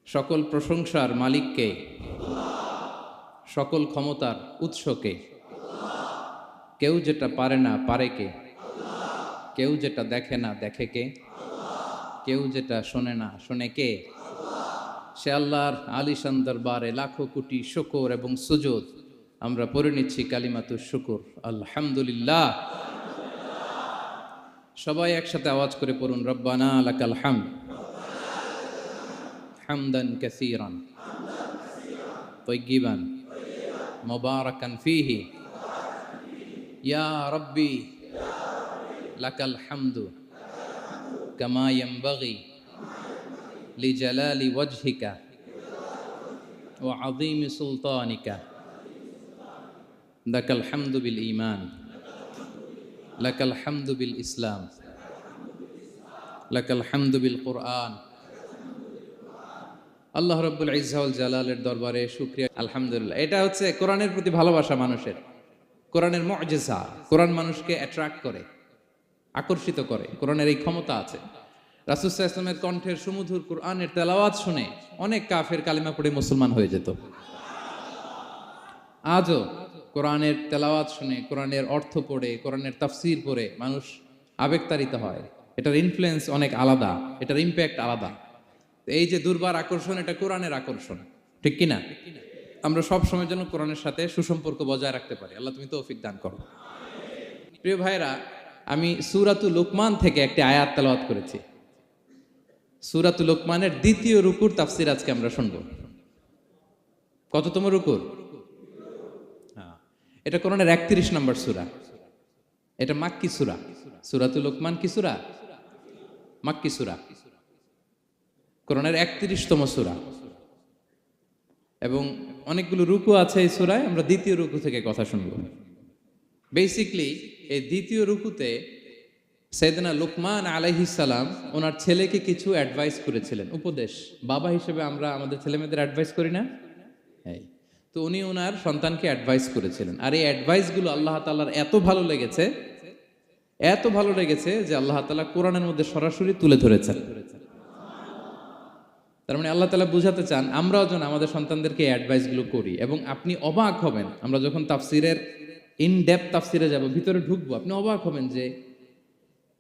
সকল প্রশংসার মালিককে, সকল ক্ষমতার উৎসকে। কেউ যেটা পারে না পারে কে, কেউ যেটা দেখে না দেখে কে, কেউ যেটা শোনে না শোনে কে। সে আল্লাহর আলিশান দরবারে লাখো কোটি শুকর এবং সুজুদ আমরা পড়ে নিচ্ছি কালিমাতুশ শুকর, আলহামদুলিল্লাহ। সবাই একসাথে আওয়াজ করে পড়ুন, রব্বানা লাকাল হামদ হামদান কাসীরান তাইয়্যিবান মুবারাকান ফীহি ইয়া রাব্বি লাকাল হামদু কামা ইয়ানবাগি লিজালালি ওয়াজহিকা ওয়া আযীমি সুলতানিকা। লাকাল হামদু বিল ঈমান, লাকাল হামদু বিল ইসলাম, লাকাল হামদু বিল কুরআন। আল্লাহ রাব্বুল ইজ্জা ওয়াল জালালের দরবারে শুকরিয়া, আলহামদুলিল্লাহ। এটা হচ্ছে কোরআনের প্রতি ভালোবাসা মানুষের, কোরআনের মুজিজা। কোরআন মানুষকে অ্যাট্রাক্ট করে, আকর্ষিত করে। কোরআনের এই ক্ষমতা আছে। রাসূল সাল্লাল্লাহু আলাইহি ওয়াসাল্লামের কণ্ঠের সুমধুর কোরআনের তেলাওয়াত শুনে অনেক কাফের কালিমা পড়ে মুসলমান হয়ে যেত। আজও কোরআনের তেলাওয়াত শুনে, কোরআনের অর্থ পড়ে, কোরআনের তাফসীর পড়ে মানুষ আবেগতাড়িত হয়। এটার ইনফ্লুয়েন্স অনেক আলাদা, এটার ইম্প্যাক্ট আলাদা। এই যে দুর্বার আকর্ষণ, এটা কোরআনের আকর্ষণ, ঠিক কিনা? আমরা সব সময়ের জন্য কোরআনের সাথে সুসম্পর্ক বজায় রাখতে পারি। আল্লাহ তুমি তৌফিক দান করো। প্রিয় ভাইরা, আমি সূরাতুল লুকমান থেকে একটি আয়াত তেলাওয়াত করেছি। সূরাতুল লুকমানের দ্বিতীয় রুকুর তাফসীর আজকে আমরা শুনব। কততম রুকুর? এটা কোরআনের 31 নম্বর সূরা। এটা মাক্কি সূরা। সূরাতুল লুকমান কি সূরা? মাক্কি সূরা। কোরআনের 31তম সূরা এবং অনেকগুলো রুকু আছে এই সূরায়। আমরা দ্বিতীয় রুকু থেকে কথা শুনব। বেসিক্যালি এই দ্বিতীয় রুকুতে সাইয়েদনা লুকমান আলাইহিস সালাম ওনার ছেলেকে কিছু অ্যাডভাইস করেছিলেন, উপদেশ। বাবা হিসেবে আমরা আমাদের ছেলেমেয়েদের অ্যাডভাইস করি না? তো উনি ওনার সন্তানকে অ্যাডভাইস করেছিলেন। আর এই অ্যাডভাইসগুলো আল্লাহ তাআলার এত ভালো লেগেছে, এত ভালো লেগেছে যে আল্লাহ তাআলা কোরআনের মধ্যে সরাসরি তুলে ধরেছেন। তার মানে আল্লাহ তাআলা বুঝাতে চান আমরাও যেন আমাদের সন্তানদেরকে এই অ্যাডভাইসগুলো করি। এবং আপনি অবাক হবেন, আমরা যখন তাফসিরের ইন ডেপথ তাফসিরে যাব, ভিতরে ঢুকবো, আপনি অবাক হবেন যে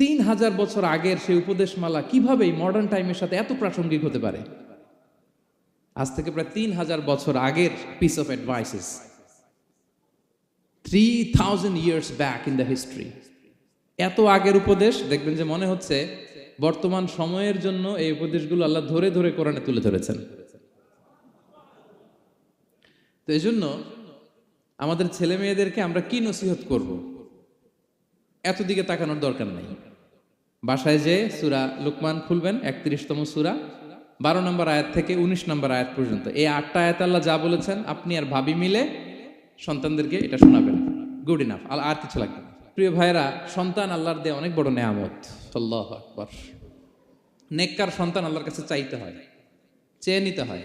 3000 বছর আগের সেই উপদেশমালা কিভাবে মডার্ন টাইমের সাথে এত প্রাসঙ্গিক হতে পারে। আজ থেকে প্রায় 3000 বছর আগের piece of advises, 3000 years back in the history. এত আগের উপদেশ, দেখবেন যে মনে হচ্ছে বর্তমান সময়ের জন্য এই উপদেশগুলো আল্লাহ ধরে ধরে কোরআনে তুলে ধরেছেন। তো এই জন্য আমাদের ছেলে মেয়েদেরকে আমরা কি নসিহত করব, এত দিকে তাকানোর দরকার নাই। বাসায় যে সূরা লুকমান খুলবেন, 31তম সূরা, 12 নম্বর আয়াত থেকে 19 নম্বর আয়াত পর্যন্ত। এই 8টা আয়াত আল্লাহ যা বলেছেন, আপনি আর ভাবি মিলে সন্তানদেরকে এটা শোনাবেন। গুড ইনাফ, আর কিছু লাগবে না। প্রিয় ভাইরা, সন্তান আল্লাহর দেয়া অনেক বড় নেয়ামত। আল্লাহু আকবার। নেককার সন্তান আল্লাহর কাছে চাইতে হয়, চেয়ে নিতে হয়।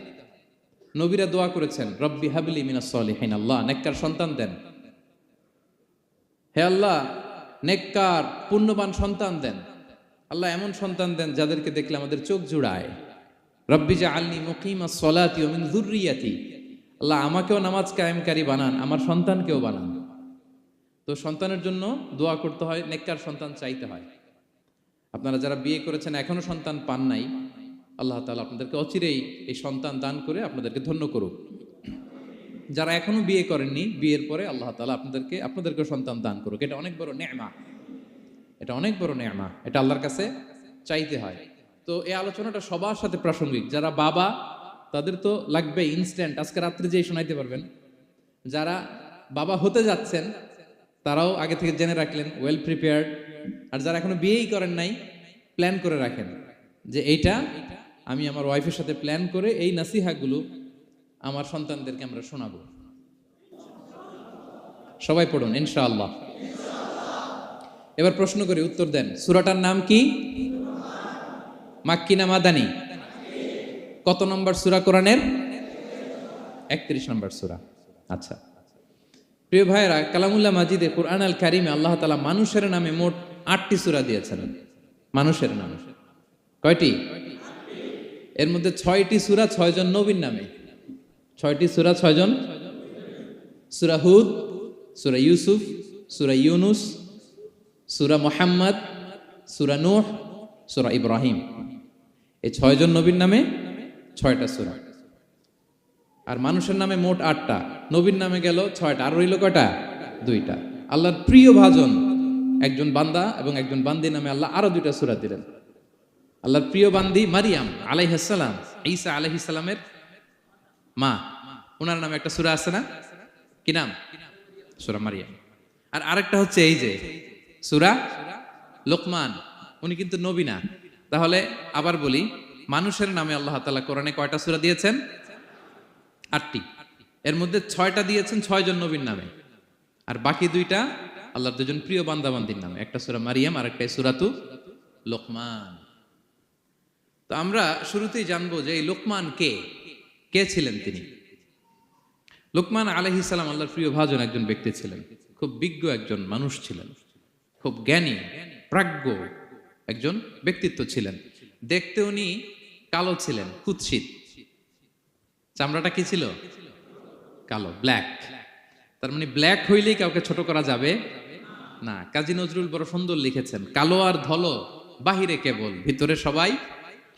নবীরা দোয়া করেছেন, রব্বি হাবলি মিনাস সলিহিন, আল্লাহ নেককার সন্তান দেন। হে আল্লাহ, নেককার পুণ্যবান সন্তান দেন। আল্লাহ এমন সন্তান দেন যাদেরকে দেখলে আমাদের চোখ জুড়ায়। রব্বি জাআলনি মুকিমাস সলাতি ওয়া মিন যুররিয়াতি, আল্লাহ আমাকেও নামাজ কায়েমকারী বানান, আমার সন্তানকেও বানান। তো সন্তানের জন্য দোয়া করতে হয়, নেককার সন্তান চাইতে হয়। আপনারা যারা বিয়ে করেছেন এখনো সন্তান পান নাই, আল্লাহ তাআলা আপনাদেরকে অচিরেই এই সন্তান দান করে আপনাদেরকে ধন্য করুক। যারা এখনো বিয়ে করেননি, বিয়ের পরে আল্লাহ তাআলা আপনাদেরকে সন্তান দান করুক। এটা অনেক বড় নেয়ামা, এটা অনেক বড় নেয়ামা, এটা আল্লাহর কাছে চাইতে হয়। তো এই আলোচনাটা সবার সাথে প্রাসঙ্গিক। যারা বাবা, তাদের তো লাগবে ইনস্ট্যান্ট, আজকে রাত্রে যেই শোনাইতে পারবেন। যারা বাবা হতে যাচ্ছেন তারাও আগে থেকে জেনে রাখলেন, ওয়েল প্রিপেয়ার্ড। আর যারা এখনো বিয়েই করেন নাই, প্ল্যান করে রাখেন যে এইটা আমি আমার ওয়াইফের সাথে প্ল্যান করে এই নাসিহাগুলো আমার সন্তানদেরকে আমরা শোনাবো। সবাই পড়ুন ইনশাআল্লাহ। এবার প্রশ্ন করি, উত্তর দেন। সূরাটার নাম কি? মাক্কি না মাদানী? কত নম্বর সূরা কোরআনের? 31 নম্বর সূরা। আচ্ছা প্রিয় ভাইরা, কালামুল্লাহ মাজিদে কুরআন আল কারিমে আল্লাহ তাআলা মানুষের নামে মোট 8টি সূরা দিয়েছেন। মানুষের নামে কয়টি? এর মধ্যে 6টি সূরা 6 জন নবীর নামে। 6টি সূরা 6 জন, সূরা হুদ, সূরা ইউসুফ, সূরা ইউনুস, সূরা মুহাম্মদ, সূরা নূহ, সূরা ইব্রাহিম। এই 6 জন নবীর নামে 6টা সূরা। আর মানুষের নামে মোট 8টা, নবীর নামে গেল 6টা, আর রইল কয়টা? 2টা। আল্লাহর প্রিয় ভাজন একজন বান্দা এবং একজন বান্দি নামে আল্লাহ আরো 2টা সূরা দিলেন। আল্লাহর প্রিয় বান্দি মারিয়াম আলাইহিস সালাম, ঈসা আলাইহিস সালামের মা, ওনার নামে একটা সূরা আছে না? কি নাম? সূরা মারিয়াম। আর আরেকটা হচ্ছে এই যে সূরা লোকমান, উনি কিন্তু নবী না। তাহলে আবার বলি, মানুষের নামে আল্লাহ তাআলা কোরআনে কয়টা সূরা দিয়েছেন? 8টি। এর মধ্যে 6টা দিয়েছেন 6 জন নবীর নামে, আর বাকি 2টা আল্লাহর 2জন প্রিয় বান্দা বান্দির নামে। একটা সূরা মারিয়াম আর একটা সূরাতু লোকমান। তো আমরা শুরুতেই জানবো যে এই লোকমান কে ছিলেন তিনি। লোকমান আলাইহিস সালাম আল্লাহর প্রিয় ভাজন একজন ব্যক্তি ছিলেন, খুব বিজ্ঞ একজন মানুষ ছিলেন, খুব জ্ঞানী প্রাজ্ঞ একজন ব্যক্তিত্ব ছিলেন। দেখতে উনি কালো ছিলেন, কুৎসিত। চামড়াটা কি ছিল? কালো, ব্ল্যাক। তার মানে ব্ল্যাক হইলেই কাউকে ছোট করা যাবে না। কাজী নজরুল বড় সুন্দর লিখেছেন, কালো আর ধলো বাহিরে কেবল, ভিতরে সবাই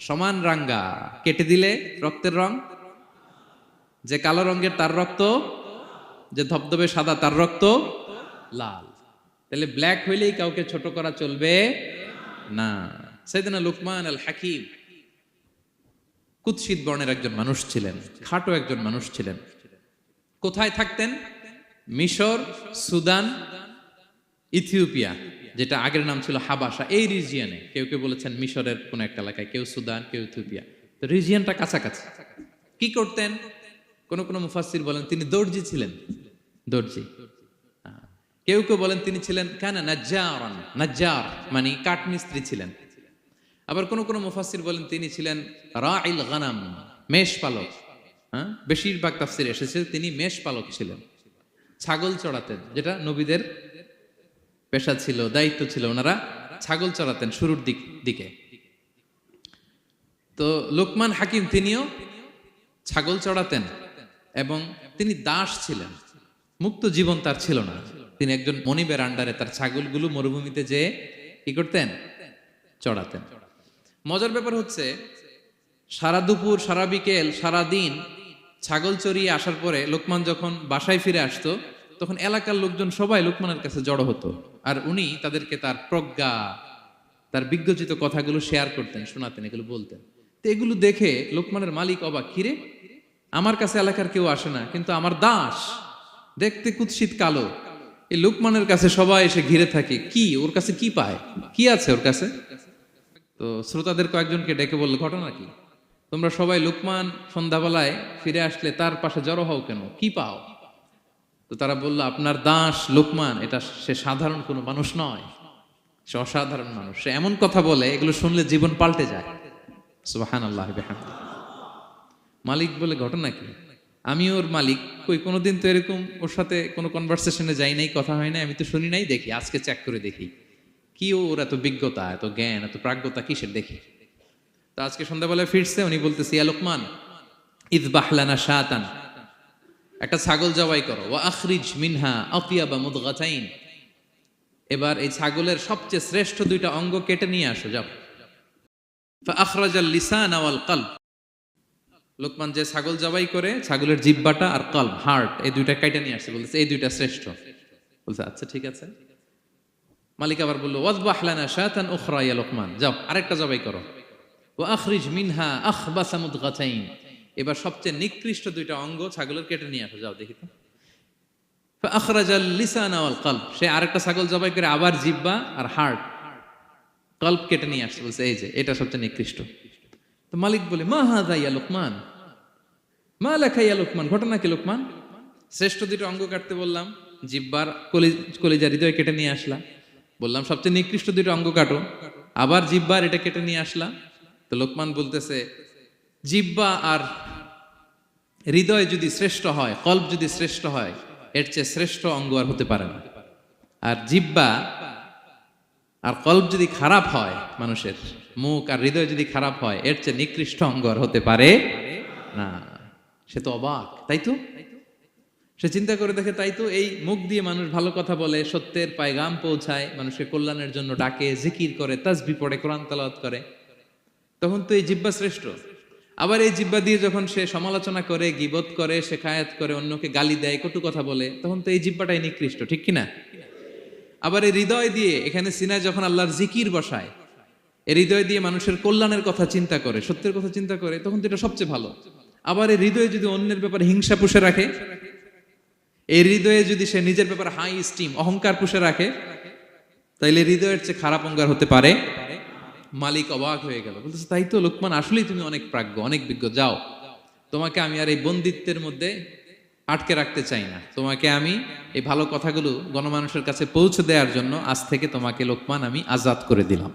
সমান রাঙ্গা, কেটে দিলে রক্তের রং। যে কালো রঙের তার রক্ত, যে ধবধবে সাদা তার রক্ত লাল। তাহলে ব্ল্যাক হইলেই কাউকে ছোট করা চলবে না। সাইয়েদনা লুকমান আল হাকিম কুৎসিত বর্ণের একজন মানুষ ছিলেন, খাটো একজন মানুষ ছিলেন। কোথায় থাকতেন? মিশর, সুদান, ইথিওপিয়া, যেটা আগের নাম ছিল হাবাসা, এই রিজিয়নে। কেউ কেউ বলেছেন মিশরের কোন একটা এলাকায়, কেউ সুদান, কেউ ইথিওপিয়া। তো রিজিয়নটা কাছাকাছি। কি করতেন? কোন কোন মুফাসসির বলেন তিনি দর্জি ছিলেন, দর্জি। কেউ কেউ বলেন তিনি ছিলেন কানা নাজ্জারান, নাজ্জার মানে কাঠমিস্ত্রি ছিলেন। আবার কোন কোন মুফাসসির বলেন তিনি ছিলেন রাইল গানাম, মেষ পালক। বেশিরভাগ তাফসিরে এসেছে তিনি মেষ পালক ছিলেন, ছাগল চড়াতেন, যেটা নবীদের পেশা ছিল, দায়িত্ব ছিল। ওনারা ছাগল চড়াতেন শুরুর দিকে। তো লোকমান হাকিম তিনিও ছাগল চড়াতেন এবং তিনি দাস ছিলেন, মুক্ত জীবন তার ছিল না। তিনি একজন মনিবের আন্ডারে তার ছাগলগুলো মরুভূমিতে যেয়ে কি করতেন? চড়াতেন। মজার ব্যাপার হচ্ছে, সারা দুপুর, সারা বিকেল, সারা দিন ছাগল চড়িয়ে আসার পরে লোকমান যখন বাসায় ফিরে আসতো, তখন এলাকার লোকজন সবাই লোকমানের কাছে জড়ো হতো, আর উনি তাদেরকে তার প্রজ্ঞা, তার বিজ্ঞচিত কথাগুলো শেয়ার করতেন, শোনাতেন, এগুলো বলতেন। তো এগুলো দেখে লোকমানের মালিক অবাক, কিরে আমার কাছে এলাকার কেউ আসে না, কিন্তু আমার দাস দেখতে কুৎসিত কালো, এই লোকমানের কাছে সবাই এসে ঘিরে থাকে, কি ওর কাছে কি পায়, কি আছে ওর কাছে? তো শ্রোতাদের কয়েকজনকে ডেকে বলল, ঘটনা কি? তোমরা সবাই লোকমান সন্ধ্যাবেলায় ফিরে আসলে তার পাশে জড়ো হও কেন, কি পাও? তো তারা বলল, আপনার দাস লোকমান, এটা সে সাধারণ কোনো মানুষ নয়, সে অসাধারণ মানুষ। সে এমন কথা বলে, এগুলো শুনলে জীবন পাল্টে যায়। সুবহানাল্লাহ বিহামদিহি। মালিক বলে, ঘটনা কি? আমি ওর মালিক, কই কোনোদিন তো এরকম ওর সাথে কোনো কনভারসেশনে যাই নাই, কথা হয় নাই, আমি তো শুনি নাই, দেখি আজকে চেক করে দেখি কি ওর এত বিজ্ঞতা, এত জ্ঞান, এত প্রাজ্ঞতা কিসের, দেখি। তো আজকে সন্ধ্যাবেলায় ফিরছে, উনি বলতেছে, ইয়া লোকমান ইযবাহ লানা শাতান, একটা ছাগল জবাই করো, ওয়া আখরিজ মিনহা আতিয়াবা মুদগাতাইন, এবার এই ছাগলের সবচেয়ে শ্রেষ্ঠ 2টা অঙ্গ কেটে নিয়ে আসো, যাও। ফাআখরাজাল লিসানা ওয়াল কলব, লোকমান যে ছাগল জবাই করে, ছাগলের জিহ্বাটা আর কলব, হার্ট, এই 2টা কেটে নিয়ে আসছে, বলতেছে এই 2টা শ্রেষ্ঠ। বলছে আচ্ছা ঠিক আছে। মালিক আবার বলল, ওয়াযবাহ লানা শাতান উখরা ইয়া লোকমান, যাও আরেকটা জবাই করো। ওয়া আখরিজ মিনহা আখবাসা মুদগাতাইন, এবার সবচেয়ে নিকৃষ্ট 2টা অঙ্গ ছাগলের কেটে নিয়ে আসো, যাও দেখি তো। ফাআখরাজাল লিসানা ওয়াল কলব, সে আরেকটা ছাগল জবাই করে আবার জিহ্বা আর হার্ট, কলব কেটে নিয়ে আসছে, বলছে এই যে এটা সবচেয়ে নিকৃষ্ট। তো মালিক বলে, মা হাযা ইয়া লোকমান, মা লাকা ইয়া লোকমান, ঘটনা কি লোকমান? শ্রেষ্ঠ 2টা অঙ্গ কাটতে বললাম, জিহ্বার কলিজা হৃদয় কেটে নিয়ে আসলা, বললাম সবচেয়ে নিকৃষ্ট 2টা অঙ্গ কাটো, আবার জিহ্বার এটা কেটে নিয়ে আসলা। তো লোকমান বলতেছে, জিহ্বা আর হৃদয় যদি শ্রেষ্ঠ হয়, কলব যদি শ্রেষ্ঠ হয়, এর চেয়ে শ্রেষ্ঠ অঙ্গ আর হতে পারে না। আর জিহ্বা আর কলব যদি খারাপ হয়, মানুষের মুখ আর হৃদয় যদি খারাপ হয়, এর চেয়ে নিকৃষ্ট অঙ্গ আর হতে পারে না। সে তো অবাক, তাই তো? সে চিন্তা করে দেখে, তাই তো এই মুখ দিয়ে মানুষ ভালো কথা বলে, সত্যের পায়গাম পৌঁছায়, মানুষের কল্যাণের জন্য ডাকে, জিকির করে, তাসবিহ পড়ে, কোরআন তেলাওয়াত করে, তখন তো এই জিহ্বা শ্রেষ্ঠ। আবার এই জিহ্বা দিয়ে যখন সে সমালোচনা করে, গীবত করে, শেখায়াত করে, অন্যকে গালি দেয়, কটু কথা বলে, তখন তো এই জিহ্বাটাই নিকৃষ্ট, ঠিক কিনা? আবার এই হৃদয় দিয়ে, এখানে সিনায় যখন আল্লাহর জিকির বসায়, এই হৃদয় দিয়ে মানুষের কল্যাণের কথা চিন্তা করে, সত্যের কথা চিন্তা করে, তখন তো এটা সবচেয়ে ভালো। আবার এই হৃদয়ে যদি অন্যের ব্যাপারে হিংসা পুষে রাখে, এই হৃদয়ে যদি সে নিজের ব্যাপারে হাই স্টিম, অহংকার পুষে রাখে, তাইলে হৃদয়ের চেয়ে খারাপ অঙ্গার হতে পারে? মালিক অবাক হয়ে গেল, বলতেছে, তাই তো লোকমান, আসলেই তুমি অনেক প্রাজ্ঞ, অনেক বিজ্ঞ, যাও, তোমাকে আমি আর এই বন্দিত্বের মধ্যে আটকে রাখতে চাই না, তোমাকে আমি এই ভালো কথাগুলো গণমানুষের কাছে পৌঁছে দেওয়ার জন্য আজ থেকে তোমাকে লোকমান আমি আজাদ করে দিলাম।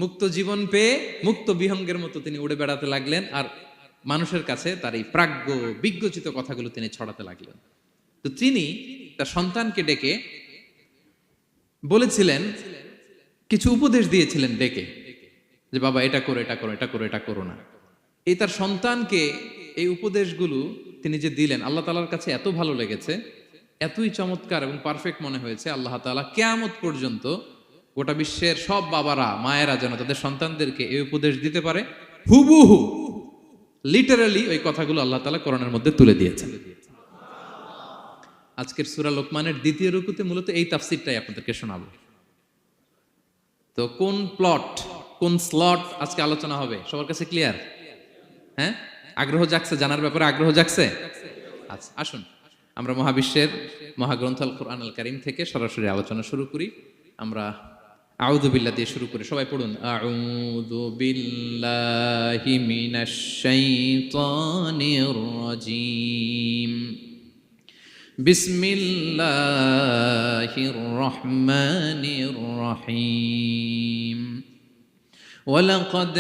মুক্ত জীবন পেয়ে মুক্ত বিহঙ্গের মতো তিনি উড়ে বেড়াতে লাগলেন, আর মানুষের কাছে তার এই প্রাজ্ঞ বিজ্ঞচিত কথাগুলো তিনি ছড়াতে লাগলেন। তো তিনি তার সন্তানকে ডেকে বলেছিলেন, কিছু উপদেশ দিয়েছিলেন ডেকে, যে বাবা এটা করো, এটা করো, এটা করো, এটা করো না। এই তার সন্তানকে এই উপদেশগুলো তিনি যে দিলেন, আল্লাহ তাআলার কাছে এত ভালো লেগেছে, এতই চমৎকার এবং পারফেক্ট মনে হয়েছে, আল্লাহ তাআলা কিয়ামত পর্যন্ত গোটা বিশ্বের সব বাবারা মায়েরা যেন তাদের সন্তানদেরকে এই উপদেশ দিতে পারে, হুবহু লিটারালি ওই কথাগুলো আল্লাহ তাআলা কোরআনের মধ্যে তুলে দিয়েছেন। আজকের সূরা লোকমানের দ্বিতীয় রুকুতে মূলত এই তাফসীরটাই আপনাদেরকে শোনাবো। তো কোন প্লট, কোন স্লট আজকে আলোচনা হবে, সবার কাছে ক্লিয়ার? হ্যাঁ, আগ্রহ জাগছে, জানার ব্যাপারে আগ্রহ জাগছে? আচ্ছা, আসুন আমরা মহাবিশ্বের মহাগ্রন্থ আল কোরআন আল কারীম থেকে সরাসরি আলোচনা শুরু করি। আমরা আউযু বিল্লাহ দিয়ে শুরু করি, সবাই পড়ুন, আউযু বিল্লাহি মিনাশ শাইতানির রাজীম, বিসমিল্লাহির রহমানির রহিম। ولقد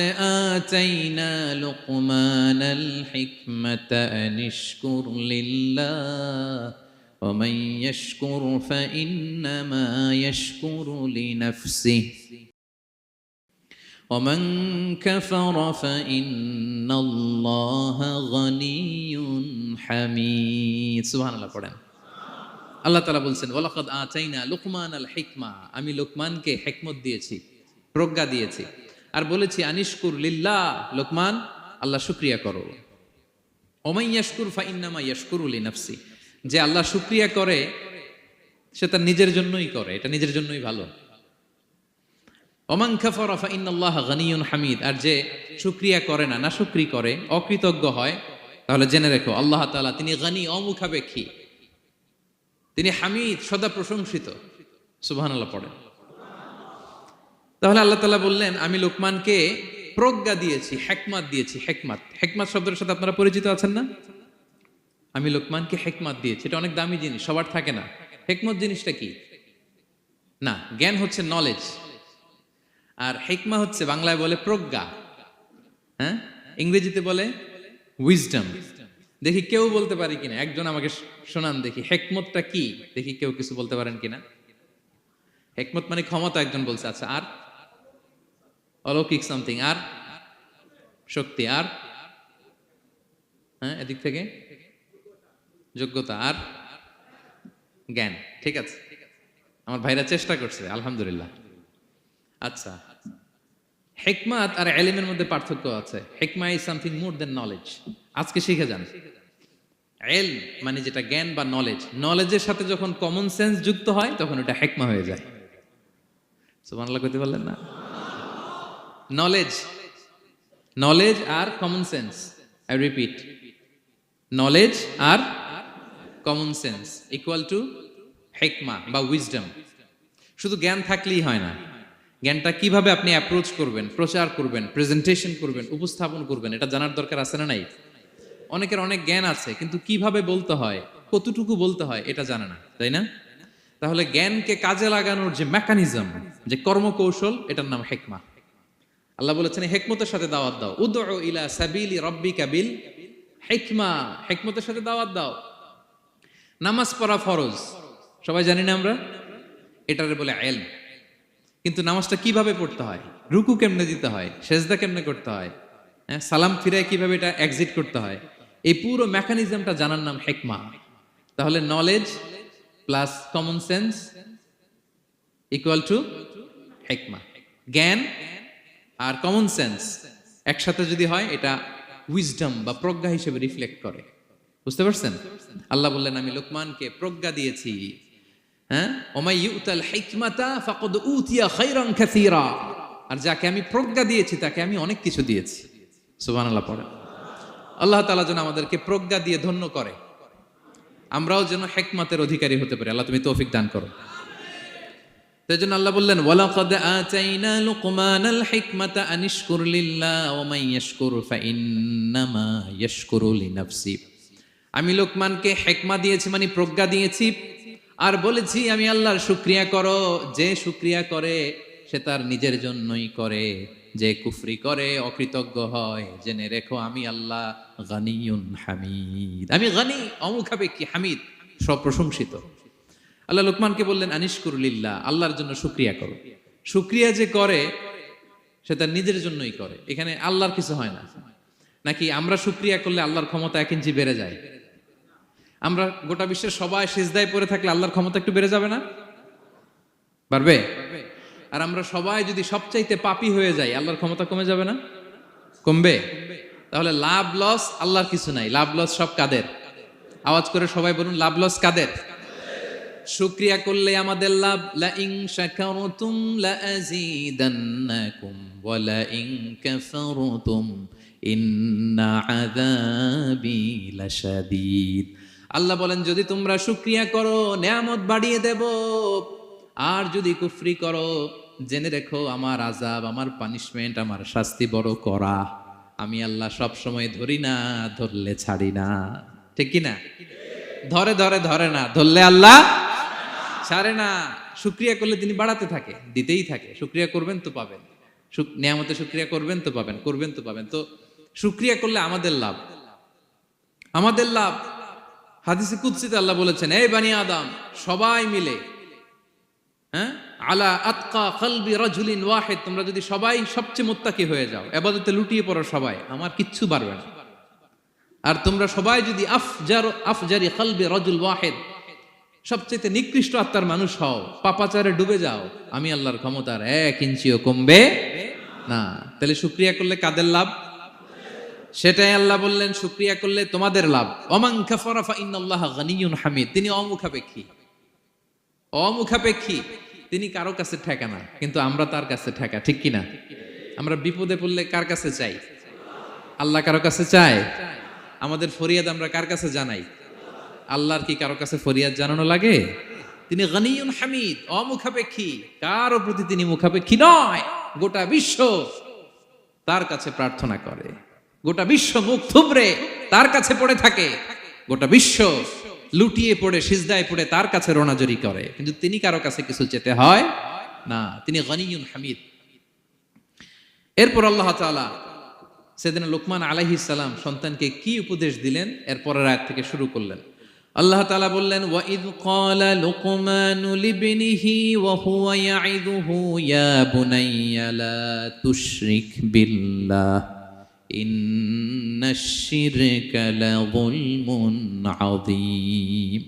آتينا لقمان الحكمة أن اشكر لله ومن يشكر فإنما يشكر لنفسه ومن كفر فإن الله غني حميد। সুবহান আল্লাহ পড়েন। আল্লাহ তাআলা বলছেন, ওয়ালাকাদ আতাইনা লুকমানাল হিকমা, আমি লোকমানকে হিকমত দিয়েছি, প্রজ্ঞা দিয়েছি, আর বলেছি আনিশকুর লিল্লাহ, লোকমান আল্লাহ শুকরিয়া করো। ওমান ইয়াশকুর ফাইন্নামা ইয়াশকুরু লিনাফসি, যে আল্লাহ শুকরিয়া করে সে তার নিজের জন্যই করে, এটা নিজের জন্যই ভালো। ওমান কাফারা ফাইন্নাল্লাহা গানিয়ুন হামিদ, আর যে শুকরিয়া করে না, নাশুকরি করে, অকৃতজ্ঞ হয়, তাহলে জেনে রেখো আল্লাহ তাআলা তিনি গানি, অমুখাপেক্ষী, তিনি হামিদ, সদা প্রশংসিত। সুবহানাল্লাহ পড়েন। তাহলে আল্লাহ তাআলা বললেন, আমি লোকমানকে প্রজ্ঞা দিয়েছি, হিকমত দিয়েছি। হিকমত, হিকমত শব্দের সাথে আপনারা পরিচিত আছেন না? আমি লোকমানকে হিকমত দিয়েছি, এটা অনেক দামি জিনিস, সবার থাকে না। হিকমত জিনিসটা কি? না, জ্ঞান হচ্ছে নলেজ, আর হিকমা হচ্ছে বাংলায় বলে প্রজ্ঞা, হ্যাঁ, ইংরেজিতে বলে উইজডম। দেখি কেউ বলতে পারে কিনা, একজন আমাকে শোনান দেখি, হিকমতটা কি? দেখি কেউ কিছু বলতে পারেন কিনা। হিকমত মানে ক্ষমতা, একজন বলছে। আচ্ছা, আর অলৌকিক সামথিং, আর শক্তি, আর হ্যাঁ, এদিক থেকে যোগ্যতা, আর জ্ঞান। ঠিক আছে, আমার ভাইরা চেষ্টা করছে, আলহামদুলিল্লাহ। আচ্ছা, হিকমত আর ইলমের মধ্যে পার্থক্য আছে। হিকমা is something more than knowledge. আজকে শিখে যান, ইলম মানে যেটা জ্ঞান বা নলেজ, নলেজের সাথে যখন কমন সেন্স যুক্ত হয় তখন ওটা হিকমা হয়ে যায়। সুবহানাল্লাহ কইতে পারলেন না? নলেজ, নলেজ আর common sense, I repeat, knowledge আর কমন সেন্স ইকুয়াল টু হিকমা বা উইজডম। শুধু জ্ঞান থাকলেই হয় না, জ্ঞানটা কিভাবে আপনি অ্যাপ্রোচ করবেন, প্রচার করবেন, প্রেজেন্টেশন করবেন, উপস্থাপন করবেন, এটা জানার দরকার আছে না নাই? অনেকের অনেক জ্ঞান আছে, কিন্তু কিভাবে বলতে হয়, কতটুকু বলতে হয়, এটা জানে না, তাই না? তাহলে জ্ঞানকে কাজে লাগানোর যে মেকানিজম, যে কর্মকৌশল, এটার নাম হিকমা। আল্লাহ বলেছেন হিকমতের সাথে দাওয়াত দাও, উদউ ইলা সাবিলি রাব্বিকা বিল হিকমা, হিকমতের সাথে দাওয়াত দাও। নামাজ পড়া ফরজ, সবাই জানি না আমরা? এটারে বলে ইলম। কিন্তু নামাজটা কিভাবে পড়তে হয়, রুকু কেমনে দিতে হয়, সেজদা কেমনে করতে হয়, সালাম ফিরায় কিভাবে এটা এক্সিট করতে হয়, এই পুরো মেকানিজমটা জানার নাম হিকমা। তাহলে knowledge plus common sense equal to হিকমা। জ্ঞান আর কমন সেন্স একসাথে যদি হয় এটা উইজডম বা প্রজ্ঞা হিসেবে রিফ্লেক্ট করে। বুঝতে পারছেন? আল্লাহ বললেন আমি লোকমানকে প্রজ্ঞা দিয়েছি। হ্যাঁ, ওমাই ইউতাল হিকমাতা ফাকাদ উতিয়া খায়রান কাসীরা। আর যাকে আমি প্রজ্ঞা দিয়েছি তাকে আমি অনেক কিছু দিয়েছি। সুবহানাল্লাহ পড়ে। আল্লাহ তাআলা যেন আমাদেরকে প্রজ্ঞা দিয়ে ধন্য করে, আমরাও যেন হিকমতের অধিকারী হতে পারি। আল্লাহ তুমি তৌফিক দান করো। তাই জন্য আল্লাহ বললেন ওয়ালাকাদ আতাইনা লুকমানাল হিকমাতা আনিশকুর লিল্লাহ ওয়া মান ইয়াশকুর ফাইন্নামা ইয়াশকুরু লিনাফসি। আমি লোকমানকে হিকমা দিয়েছি মানে প্রজ্ঞা দিয়েছি, আর বলেছি আমি আল্লাহর শুকরিয়া করো। যে শুকরিয়া করে সে তার নিজের জন্যই করে, যে কুফরি করে অকৃতজ্ঞ হয় জেনে রেখো আমি আল্লাহ গানিয়ুন হামিদ। আমি গানি, অমুখাপেক্ষী, হামিদ, সপ্রশংসিত। আল্লাহ লোকমানকে বললেন আনিশকুর লিল্লাহ, আল্লাহর জন্য শুকরিয়া করো। শুকরিয়া যে করে সে তার নিজের জন্যই করে, এখানে আল্লাহর কিছু হয় না। নাকি আমরা শুকরিয়া করলে আল্লাহর ক্ষমতা 1 ইঞ্চি বেড়ে যায়? আমরা গোটা বিশ্বের সবাই সিজদায় পড়ে থাকলে আল্লাহর ক্ষমতা একটু বেড়ে যাবে না? পারবে? আর আমরা সবাই যদি সবচাইতে পাপী হয়ে যাই আল্লাহর ক্ষমতা কমে যাবে না? কমবে। তাহলে লাভ লস আল্লাহর কিছু নাই, লাভ লস সব কাদের? আওয়াজ করে সবাই বলুন, লাভ লস কাদের? শুকরিয়া করলে আমাদের লাভ। লা ইন শাকারতুম লা আযীদান্নাকুম ওয়া লা ইন কাফারতুম ইন্না আযাবি লাশাদীদ। আল্লাহ বলেন যদি তোমরা শুকরিয়া করো নেয়ামত বাড়িয়ে দেব, আর যদি কুফরি করো জেনে রেখো আমার আযাব, আমার পানিশমেন্ট, আমার শাস্তি বড় করা। আমি আল্লাহ সব সময় ধরি না, ধরলে ছাড়ি না। ঠিক কি না? ধরে ধরে ধরে না, ধরলে আল্লাহ ছাড়ে না। শুকরিয়া করলে তিনি বাড়াতে থাকে, দিতেই থাকে। শুকরিয়া করবেন তো পাবেন, নিয়ামতে শুকরিয়া করবেন তো পাবেন, করবেন তো পাবেন। তো শুকরিয়া করলে আমাদের লাভ, আমাদের লাভ। হাদিসে কুদসিতে আল্লাহ বলেছেন এই বানি আদম সবাই মিলে, হ্যাঁ, আলা আতকা কলবি রাজুলিন ওয়াহিদ, তোমরা যদি সবাই সবচেয়ে মুত্তাকি হয়ে যাও, ইবাদতে লুটিয়ে পড়ো সবাই, আমার কিচ্ছু পারবে না। আর তোমরা সবাই যদি আফজারি কলবি রাজুল ওয়াহিদ, সবচেয়ে নিকৃষ্ট আত্মার মানুষ হও, পাপাচারে ডুবে যাও, আমি আল্লাহর ক্ষমতার 1 ইঞ্চিও কমবে না। তাহলে শুকরিয়া করলে কাদের লাভ? সেটাই আল্লাহ বললেন শুকরিয়া করলে তোমাদের লাভ। ওমান কাফারা ফাইন্নাল্লাহা গানিয়ুন হামিদ। তিনি অমুখাপেক্ষী, অমুখাপেক্ষী, তিনি কারো কাছে ঠেকা না, কিন্তু আমরা তার কাছে ঠেকা। ঠিক কিনা? আমরা বিপদে পড়লে কার কাছে চাই? আল্লাহ কারো কাছে চায়? আমাদের ফরিয়াদ আমরা কার কাছে জানাই? আল্লাহর কি কারো কাছে ফরিয়াদ জানানো লাগে? তিনি গানিয়ুন হামিদ, অমুখাপেক্ষী, কারো প্রতি তিনি মুখাপেক্ষী নয়। গোটা বিশ্ব তার কাছে প্রার্থনা করে, গোটা বিশ্ব মুখ থুবড়ে তার কাছে পড়ে থাকে, গোটা বিশ্ব লুটিয়ে পড়ে সিজদায় পড়ে তার কাছে রোনাজরি করে, কিন্তু তিনি কারো কাছে কিছু চেতে হয় না। তিনি গানিয়ুন হামিদ। এরপর আল্লাহ তাআলা সেদিন লোকমান আলাইহিস সালাম সন্তানকে কি উপদেশ দিলেন এর পরের আয়াত থেকে শুরু করলেন। আল্লাহ তাআলা বললেন ওয়া ইয ক্বালা লুকমানু লিবনিহি ওয়া হুয়া ইয়াইদুহু ইয়া বুনাইয়া লা তুশরিক বিল্লাহ ইন্নাশ শিরকা লাযুলমুন আযীম।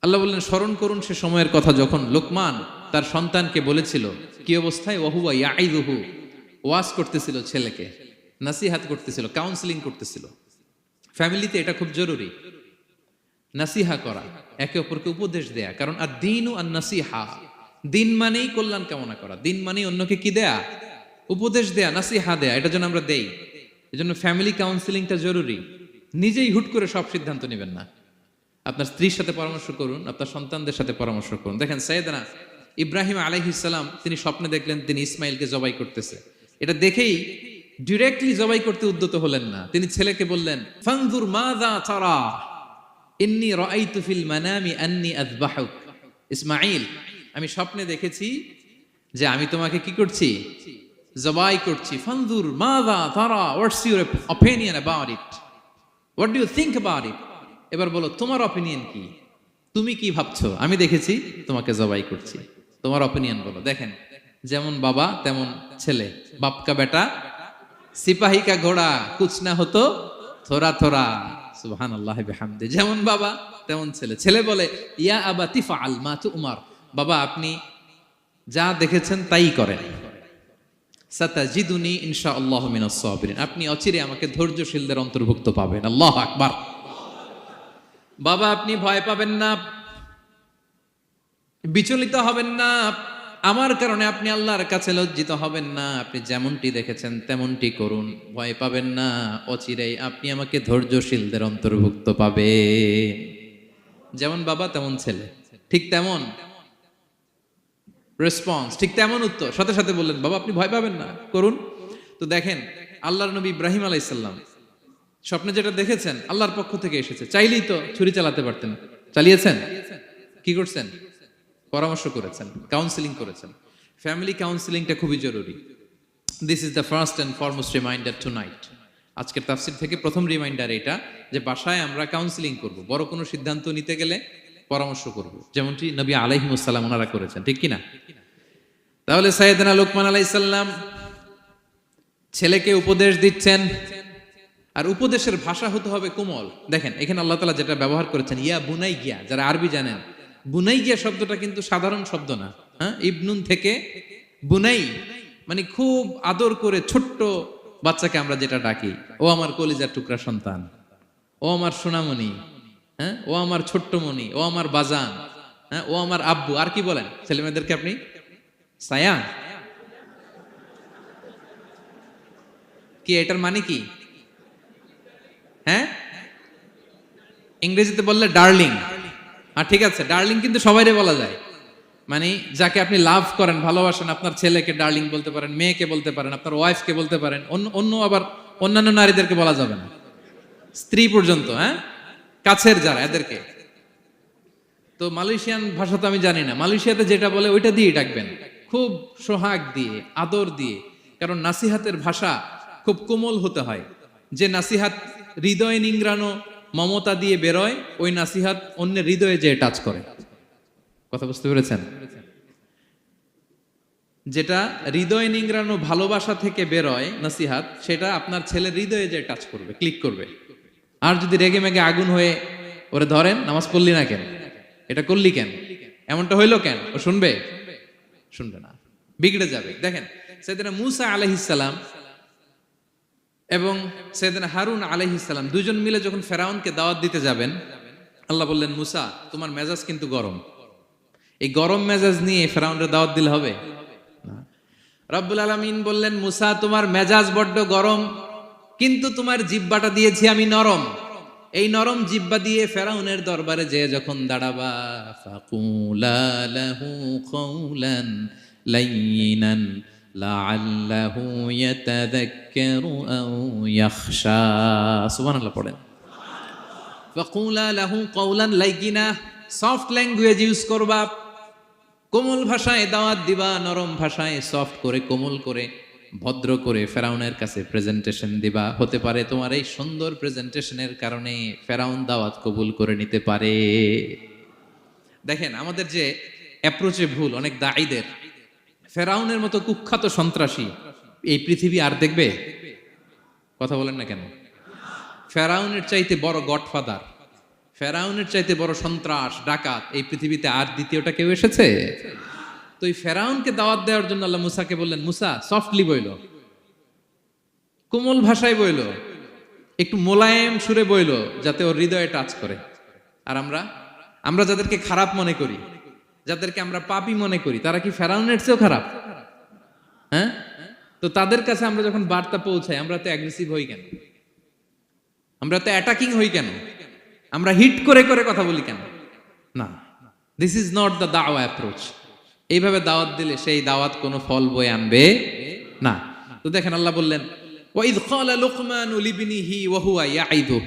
আল্লাহ বললেন স্মরণ করুন সে সময়ের কথা যখন লোকমান তার সন্তানকে বলেছিল, কি অবস্থায়? ওয়া হুয়া ইয়াইদুহু, ওয়াজ করতেছিল, ছেলেকে নাসিহাত করতেছিল, কাউন্সেলিং করতেছিল। ফ্যামিলিতে এটা খুব জরুরি, নাসিহা করা, একে অপরকে উপদেশ দেয়া। কারণ আদ-দীনু আন-নাসিহা, দিন মানেই কল্যাণ কামনা করা, দিন মানেই অন্যকে কি দেয়া? উপদেশ দেয়া, নাসিহা দেয়া। এটা যেন আমরা দেই। এজন্য ফ্যামিলি কাউন্সেলিংটা জরুরি। নিজেই হুট করে সব সিদ্ধান্ত নেবেন না। আপনার স্ত্রীর সাথে পরামর্শ করুন, আপনার সন্তানদের সাথে পরামর্শ করুন। দেখেন সাইয়েদনা ইব্রাহিম আলাইহিস সালাম তিনি স্বপ্নে দেখলেন তিনি ইসমাইলকে জবাই করতেছে। এটা দেখেই ডিরেক্টলি জবাই করতে উদ্যত হলেন না। তিনি ছেলেকে বললেন ফানজুর মাযা তারা ইন্নী রাআইতু ফিল মানামি আন্নী আযবাহুক। ইসমাইল, আমি স্বপ্নে দেখেছি যে আমি তোমাকে কি করছি? জবাই করছি। ফানজুর মাযা তারা, what's your opinion about it, what do you think about it? এবার বলো তোমার অপিনিয়ন কি? তুমি কি ভাবছো, আমি দেখেছি তোমাকে জবাই করছি, তোমার অপিনিয়ন বলো। দেখেন, যেমন বাবা তেমন ছেলে, বাপ কা বেটা সিপাহী কা ঘোড়া কুছ না হতো থোড়া থোড়া, সুবহানাল্লাহ বিহামদি। যেমন বাবা তেমন ছেলে। ছেলে বলে ইয়া আবাতি ফাআল মা তুমার, বাবা আপনি যা দেখেছেন তাই করেন। সাতাজিদুনি ইনশাআল্লাহু মিনাস সাবিরিন, আপনি অচিরে আমাকে ধৈর্যশীলদের অন্তর্ভুক্ত পাবেন। আল্লাহু আকবার। বাবা আপনি ভয় পাবেন না, বিচলিত হবেন না, আমার কারণে আপনি আল্লাহর কাছে লজ্জিত হবেন না, আপনি যেমনটি দেখেছেন তেমনটি করুন, ভয় পাবেন না, অচিরেই আপনি আমাকে ধৈর্যশীলদের অন্তর্ভুক্ত পাবেন। যেমন বাবা তেমন ছেলে, ঠিক তেমন রেসপন্স, ঠিক তেমন উত্তর। সাথে সাথে বললেন বাবা আপনি ভয় পাবেন না, করুন। তো দেখেন আল্লাহর নবী ইব্রাহিম আলাইহিস সালাম স্বপ্নে যেটা দেখেছেন আল্লাহর পক্ষ থেকে এসেছে, চাইলেই তো ছুরি চালাতে পারতেন, চালিয়েছেন? কি করছেন? পরামর্শ করেছেন, কাউন্সিলিং করেছেন। ফ্যামিলি কাউন্সিলিংটা খুবই জরুরি। This is the first and foremost reminder tonight. আজকের তাফসির থেকে প্রথম রিমাইন্ডার এটা, যে বাসায় আমরা কাউন্সিলিং করব, বড় কোনো সিদ্ধান্ত নিতে গেলে পরামর্শ করব, যেমনটি নবী আলাইহিস সালাম ওনারা করেছেন, ঠিক কিনা? তাহলে সাইয়েদনা লোকমান আলাইহিস সালাম ছেলেকে উপদেশ দিচ্ছেন, আর উপদেশের ভাষা হতে হবে কোমল। দেখেন এখানে আল্লাহ তাআলা যেটা ব্যবহার করেছেন ইয়া বুনাইয়া, যারা আরবি জানেন, বুনাইয়া শব্দটা কিন্তু সাধারণ শব্দ না। হ্যাঁ, ইবনুন থেকে বুনাই মানে খুব আদর করে ছোট্ট বাচ্চাকে আমরা যেটা ডাকি, ও আমার কলিজার টুকরা সন্তান, ও আমার সোনামণি, হ্যাঁ, ও আমার ছোট্ট মণি, ও আমার বাজান, হ্যাঁ, ও আমার আব্বু। আর কি বলেন ছেলে মেয়েদেরকে আপনি? সায়া। কি এটার মানে কি? হ্যাঁ, ইংরেজিতে বললে ডার্লিং। আর ঠিক আছে, ডার্লিং কিন্তু সবাইরে বলা যায়, মানে যাকে আপনি লাভ করেন, ভালোবাসেন, আপনার ছেলেকে ডার্লিং বলতে পারেন, মেয়েকে বলতে পারেন, আপনার ওয়াইফকে বলতে পারেন, অন্য আবার অন্যান্য নারীদেরকে বলা যাবে না, স্ত্রী পর্যন্ত, হ্যাঁ, কাছের যারা এদেরকে। তো মালয়েশিয়ান ভাষা তো আমি জানি না, মালয়েশিয়াতে যেটা বলে ওইটা দিয়ে ডাকবেন, খুব সোহাগ দিয়ে, আদর দিয়ে, কারণ নাসিহাতের ভাষা খুব কোমল হতে হয়। যে নাসিহাত হৃদয় নিংড়ানো মমতা দিয়ে বেরোয়, ওই নাসিহাত অন্যের হৃদয়ে যে টাচ করে। কথা বুঝতে পেরেছেন? যেটা হৃদয় নিংড়ানো ভালোবাসা থেকে বেরোয় নাসিহাত, সেটা আপনার ছেলের হৃদয়ে যে টাচ করবে, ক্লিক করবে। আর যদি রেগে মেগে আগুন হয়ে ওরে ধরেন, নামাজ পড়লি না কেন, এটা করলি কেন, এমনটা হইলো কেন, ও শুনবে? শুনবে না, বিগড়ে যাবে। দেখেন সাইয়েদনা মূসা আলাইহিস সালাম এবং সাইয়েদনা হারুন আলাইহিস সালাম দুজন মিলে যখন ফেরাউনকে দাওয়াত দিতে যাবেন, আল্লাহ বললেন মূসা তোমার মেজাজ কিন্তু গরম, এই গরম মেজাজ নিয়ে ফেরাউনের দাওয়াত দিলে হবে না। রব্বুল আলামিন বললেন মূসা তোমার মেজাজ বড্ড গরম, কিন্তু তোমার জিহ্বাটা দিয়েছি আমি নরম, এই নরম জিহ্বা দিয়ে ফেরাউনের দরবারে যেয়ে যখন দাঁড়াবা, ফাকুলা লাহু কাওলান লাইয়িনান লাআল্লাহু ইয়াতাযাক্কারু আও ইয়াখশা। সুবহানাল্লাহ পড়েন। ফাকুলা লাহু কাওলান লাইয়িনা, সফট ল্যাঙ্গুয়েজ ইউজ করবা, কোমল ভাষায় দাওয়াত দিবা, নরম ভাষায় সফট করে, কোমল করে, ভদ্র করে ফেরাউনের কাছে প্রেজেন্টেশন দিবা। হতে পারে তোমার এই সুন্দর প্রেজেন্টেশনের কারণে ফেরাউন দাওয়াত কবুল করে নিতে পারে। দেখেন আমাদের যে অ্যাপ্রোচে ভুল অনেক দাঈদের, ফেরাউনের মতো কুখ্যাত সন্ত্রাসী এই পৃথিবী আর দেখবে? কথা বলেন না কেন? ফেরাউনের চাইতে বড় গডফাদার, ফেরাউনের চাইতে বড় সন্ত্রাস ডাকাত এই পৃথিবীতে আর দ্বিতীয়টা কেউ এসেছে? তো এই ফেরাউনকে দাওয়াত দেওয়ার জন্য আল্লাহ মুসাকে বললেন মুসা সফটলি বইল, কোমল ভাষায় বইল, একটু মোলায়েম সুরে বইল, যাতে ওর হৃদয়ে টাচ করে। আর আমরা যাদেরকে খারাপ মনে করি, যাদেরকে আমরা পাপী মনে করি, তারা কি ফেরাউনের চেয়েও খারাপ? হ্যাঁ, তো তাদের কাছে আমরা যখন বার্তা পৌঁছাই, আমরা তো অ্যাগ্রেসিভ হই কেন, আমরা তো অ্যাটাকিং হই কেন, আমরা হিট করে করে কথা বলি কেন? না, দিস ইজ নট দ্য দাওয়া অ্যাপ্রোচ। এইভাবে দাওয়াত দিলে সেই দাওয়াত কোনো ফল বয়ে আনবে না। তো দেখেন আল্লাহ বললেন ওয়াইদ ক্বালা লুকমানু লিবনিহি ওয়া হুয়া ইয়াইদু,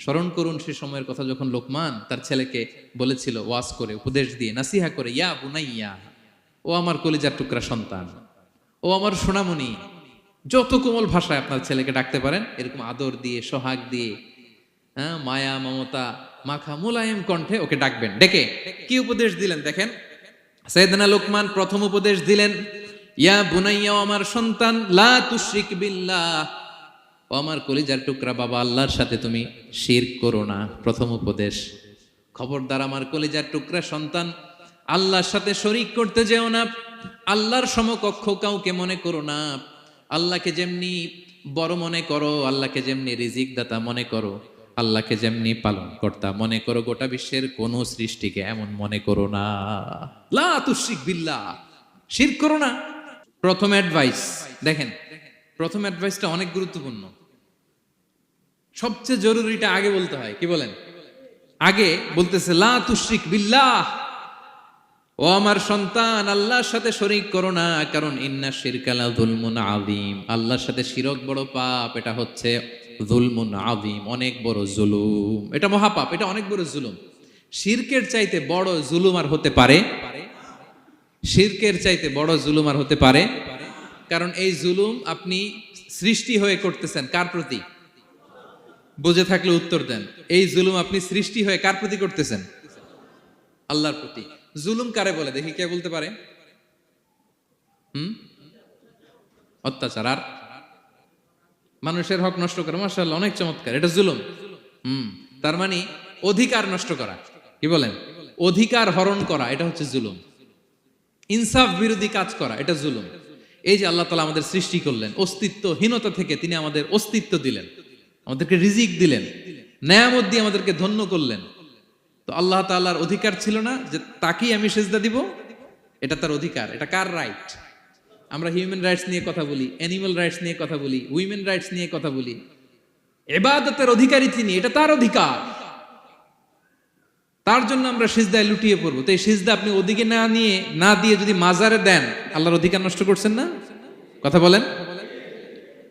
স্মরণ করুন সে সময়ের কথা যখন লোকমান তার ছেলেকে বলেছিল, ওয়াজ করে, উপদেশ দিয়ে, নাসিহা করে, ইয়া বুনাইয়া, ও আমার কলিজার টুকরা সন্তান, ও আমার সোনামণি। যত কোমল ভাষায় আপনার ছেলেকে ডাকতে পারেন, এরকম আদর দিয়ে, সোহাগ দিয়ে, হ্যাঁ, মায়া মমতা মাখা মোলায়েম কণ্ঠে ওকে ডাকবেন। ডেকে কি উপদেশ দিলেন দেখেন। সাইয়েদনা লোকমান প্রথম উপদেশ দিলেন, ইয়া বুনাইয়া, আমার সন্তান, লা তুশরিক বিল্লাহ, ও আমার কলিজার টুকরা বাবা, আল্লাহর সাথে তুমি শিরক করো না। প্রথম উপদেশ, খবরদার আমার কলিজার টুকরা সন্তান, আল্লাহর সাথে শরিক করতে যেও না। আল্লাহর সমকক্ষ কাউকে মনে করো না। আল্লাহকে যেমনি বড় মনে করো, আল্লাহকে যেমনি রিজিক দাতা মনে করো, আল্লাহকে যেমনি পালন কর্তা মনে করো, গোটা বিশ্বের কোন সৃষ্টিকে এমন মনে করো না। লা তুশরিক বিল্লাহ, শিরক করো না। প্রথম অ্যাডভাইস দেখেন, প্রথম অ্যাডভাইসটা অনেক গুরুত্বপূর্ণ। সবচেয়ে জরুরিটা আগে বলতে হয়, কি বলেন? আগে বলতেছে লা তুশরিক বিল্লাহ, ও আমার সন্তান, আল্লাহর সাথে শরীক করো না, কারণ ইন্না শিরকা লা যুলমুন আযীম, আল্লাহর সাথে শিরক বড় পাপ। এটা হচ্ছে যুলমুন আযীম, অনেক বড় জুলুম। এটা মহাপাপ, এটা অনেক বড় জুলুম। শিরকের চাইতে বড় জুলুম আর হতে পারে? শিরকের চাইতে বড় জুলুম আর হতে পারে? কারণ এই জুলুম আপনি সৃষ্টি হয়ে করতেছেন কার প্রতি? বুঝে থাকলে উত্তর দেন। এই জুলুম আপনি সৃষ্টি হয়ে কার প্রতি করতেছেন? আল্লাহর প্রতি। জুলুম কারে বলে দেখি, কে বলতে পারে? অত্যাচার আর মানুষের হক নষ্ট করা। মাশাআল্লাহ, অনেক চমৎকার, এটা জুলুম। তার মানে অধিকার নষ্ট করা, কি বলেন? অধিকার হরণ করা, এটা হচ্ছে জুলুম। ইনসাফ বিরোধী কাজ করা, এটা জুলুম। এই যে আল্লাহ তাআলা আমাদের সৃষ্টি করলেন, অস্তিত্বহীনতা থেকে তিনি আমাদের অস্তিত্ব দিলেন, আমাদেরকে রিজিক দিলেন, নেয়ামত দিয়ে আমাদেরকে ধন্য করলেন। তো আল্লাহ তাআলার অধিকার ছিল না যে তাকেই আমি সেজদা দিব? এটা তার অধিকার। এটা কার রাইট? আমরা হিউম্যান রাইটস নিয়ে কথা বলি, অ্যানিমাল রাইটস নিয়ে কথা বলি, উইমেন রাইটস নিয়ে কথা বলি। ইবাদতের অধিকারী তিনি, এটা তার অধিকার। তার জন্য আমরা সিজদায় লুটিয়ে পড়বো। তো এই সিজদা আপনি ওদিকে না দিয়ে যদি মাজারে দেন, আল্লাহর অধিকার নষ্ট করছেন না? কথা বলেন,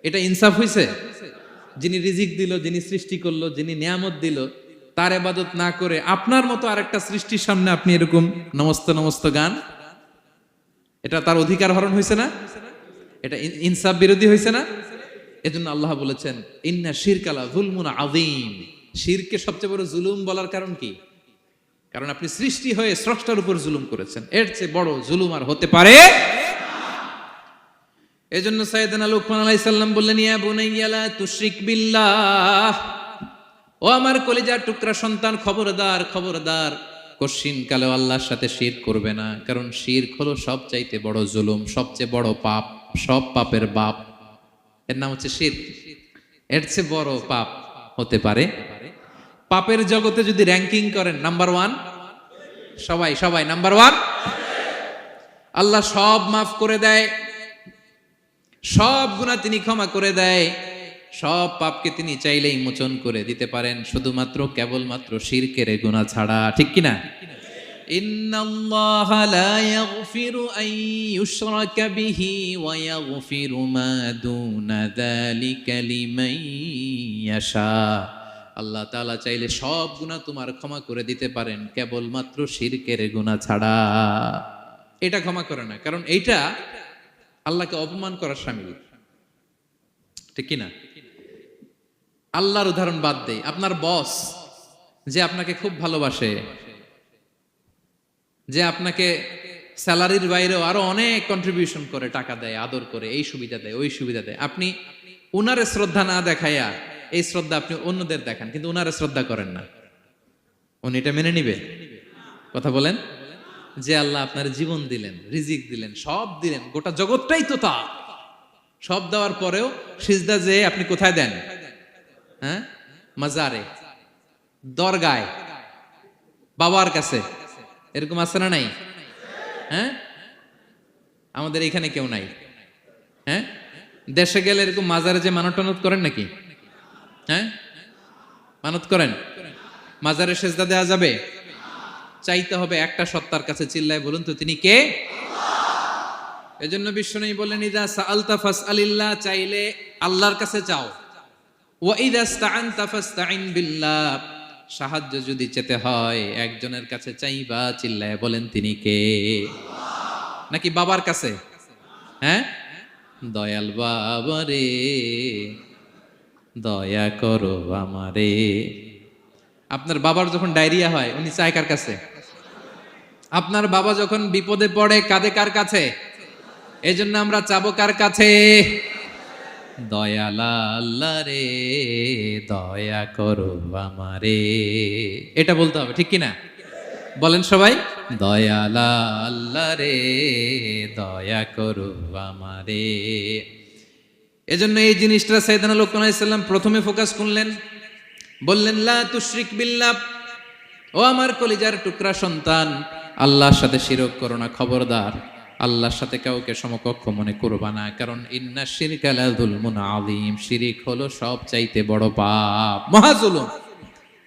এটা ইনসাফ হইছে? যিনি রিজিক দিল, যিনি সৃষ্টি করলো, যিনি নিয়ামত দিল, তার ইবাদত না করে আপনার মতো আরেকটা সৃষ্টির সামনে আপনি এরকম নমস্ত নমস্ত গান, এটা তার অধিকার হরণ হয়েছে না? এটা ইনসাফ বিরোধী হয়েছে না? এজন্য আল্লাহ বলেছেন ইন্না শিরকা লা যুলমুন আযীম। শিরকে সবচেয়ে বড় জুলুম বলার কারণ কি? কারণ আপনি সৃষ্টি হয়ে স্রষ্টার উপর জুলুম করেছেন। এর চেয়ে বড় জুলুম আর হতে পারে? এজন্য সাইয়েদনা লুকমান আলাইহিস সালাম বললেন, ইয়া বুনাইয়া লা তুশরিক বিল্লাহ, ও আমার কলিজার টুকরা সন্তান, খবরদার খবরদার, কশিন কালেও আল্লাহর সাথে শিরক করবে না। কারণ শিরক হলো সবচাইতে বড় জুলুম, সবচেয়ে বড় পাপ, সব পাপের বাপ। এর নাম হচ্ছে শিরক। এর চেয়ে বড় পাপ হতে পারে? পাপের জগতে যদি র্যাঙ্কিং করেন, নাম্বার 1 সবাই সবাই নাম্বার 1। আল্লাহ সব মাফ করে দেয়, সব গুনাহ তিনি ক্ষমা করে দেয়, সব পাপকে তিনি চাইলেই মোচন করে দিতে পারেন, শুধুমাত্র কেবলমাত্র শিরকের গুনাহ ছাড়া। ঠিক কিনা? ইন্নাল্লাহা লা ইয়াগফিরু আন ইউশরাকা বিহি ওয়া ইয়াগফিরু মা দুনা যালিকা লিমান ইয়াশা। আল্লাহ তাআলা চাইলে সব গুনাহ তোমার ক্ষমা করে দিতে পারেন, কেবলমাত্র শিরকের গুনাহ ছাড়া। এটা ক্ষমা করে না, কারণ এইটা আল্লাহকে অপমান করার শামিল। ঠিক কিনা? আল্লাহর উদাহরণ বাদ দেই, আপনার বস যে আপনাকে খুব ভালোবাসে, যে আপনাকে স্যালারির বাইরেও আরো অনেক কন্ট্রিবিউশন করে, টাকা দেয়, আদর করে, এই সুবিধা দেয়, ওই সুবিধা দেয়, আপনি উনারে শ্রদ্ধা না দেখাইয়া এই শ্রদ্ধা আপনি অন্যদের দেখান, কিন্তু উনারে শ্রদ্ধা করেন না, উনি এটা মেনে নিবে? কথা বলেন। যে আল্লাহ আপনার জীবন দিলেন, রিজিক দিলেন, সব দিলেন, গোটা জগৎটাই তো তা, সব দেওয়ার পরেও সিজদা যে আপনি কোথায় দেন? হ্যাঁ, মাজারে, দরগায়, বাবার কাছে। এরকম আছে না নাই? হ্যাঁ, আমাদের এখানে কেউ নাই। হ্যাঁ, দেশে গেলে এরকম মাজারে যে মানত টানত করেন নাকি? হ্যাঁ, মানত করেন? মাজারে সেজদা দেওয়া যাবে? চাইতে হবে একটা সত্তার কাছে। চিল্লায় বলুন তো তিনি কে? এজন্য বিশ্বনবী বললেন, ইযা সাআলতা ফাসআলিল্লাহ, চাইলে আল্লাহর কাছে চাও। ওয়া ইযা ইসতাআনতা ফাসতাইন বিল্লাহ, সাহায্য যদি চেতে হয় একজনের কাছে চাইবা। চিল্লায় বলেন তিনি কে? নাকি বাবার কাছে? হ্যাঁ, দয়াল বাবা রে দয়া করো আমারে, আপনার বাবার যখন ডায়রিয়া হয় উনি চায় কার কাছে? আপনার বাবা যখন বিপদে পড়ে কাঁদে কার কাছে? এই জন্য আমরা চাবো কার কাছে? দয়ালা আল্লাহ রে দয়া করো আমারে, এটা বলতে হবে, ঠিক কিনা? বলেন সবাই, দয়ালা আল্লাহ রে দয়া করো আমারে। এজন্য এই জিনিসটা সাইয়েদনা লোকমান আলাইহিস সালাম প্রথমে ফোকাস করলেন, বললেন লা তুশরিক বিল্লাহ, ও আমার কলিজার টুকরা সন্তান, আল্লাহর সাথে শিরক করো না, খবরদার আল্লাহর সাথে কাউকে সমকক্ষ মনে করবা না, কারণ ইন্না শিরকা লা যুলমুন আযীম, শিরিক হলো সবচাইতে বড় পাপ, মহা জুলুম।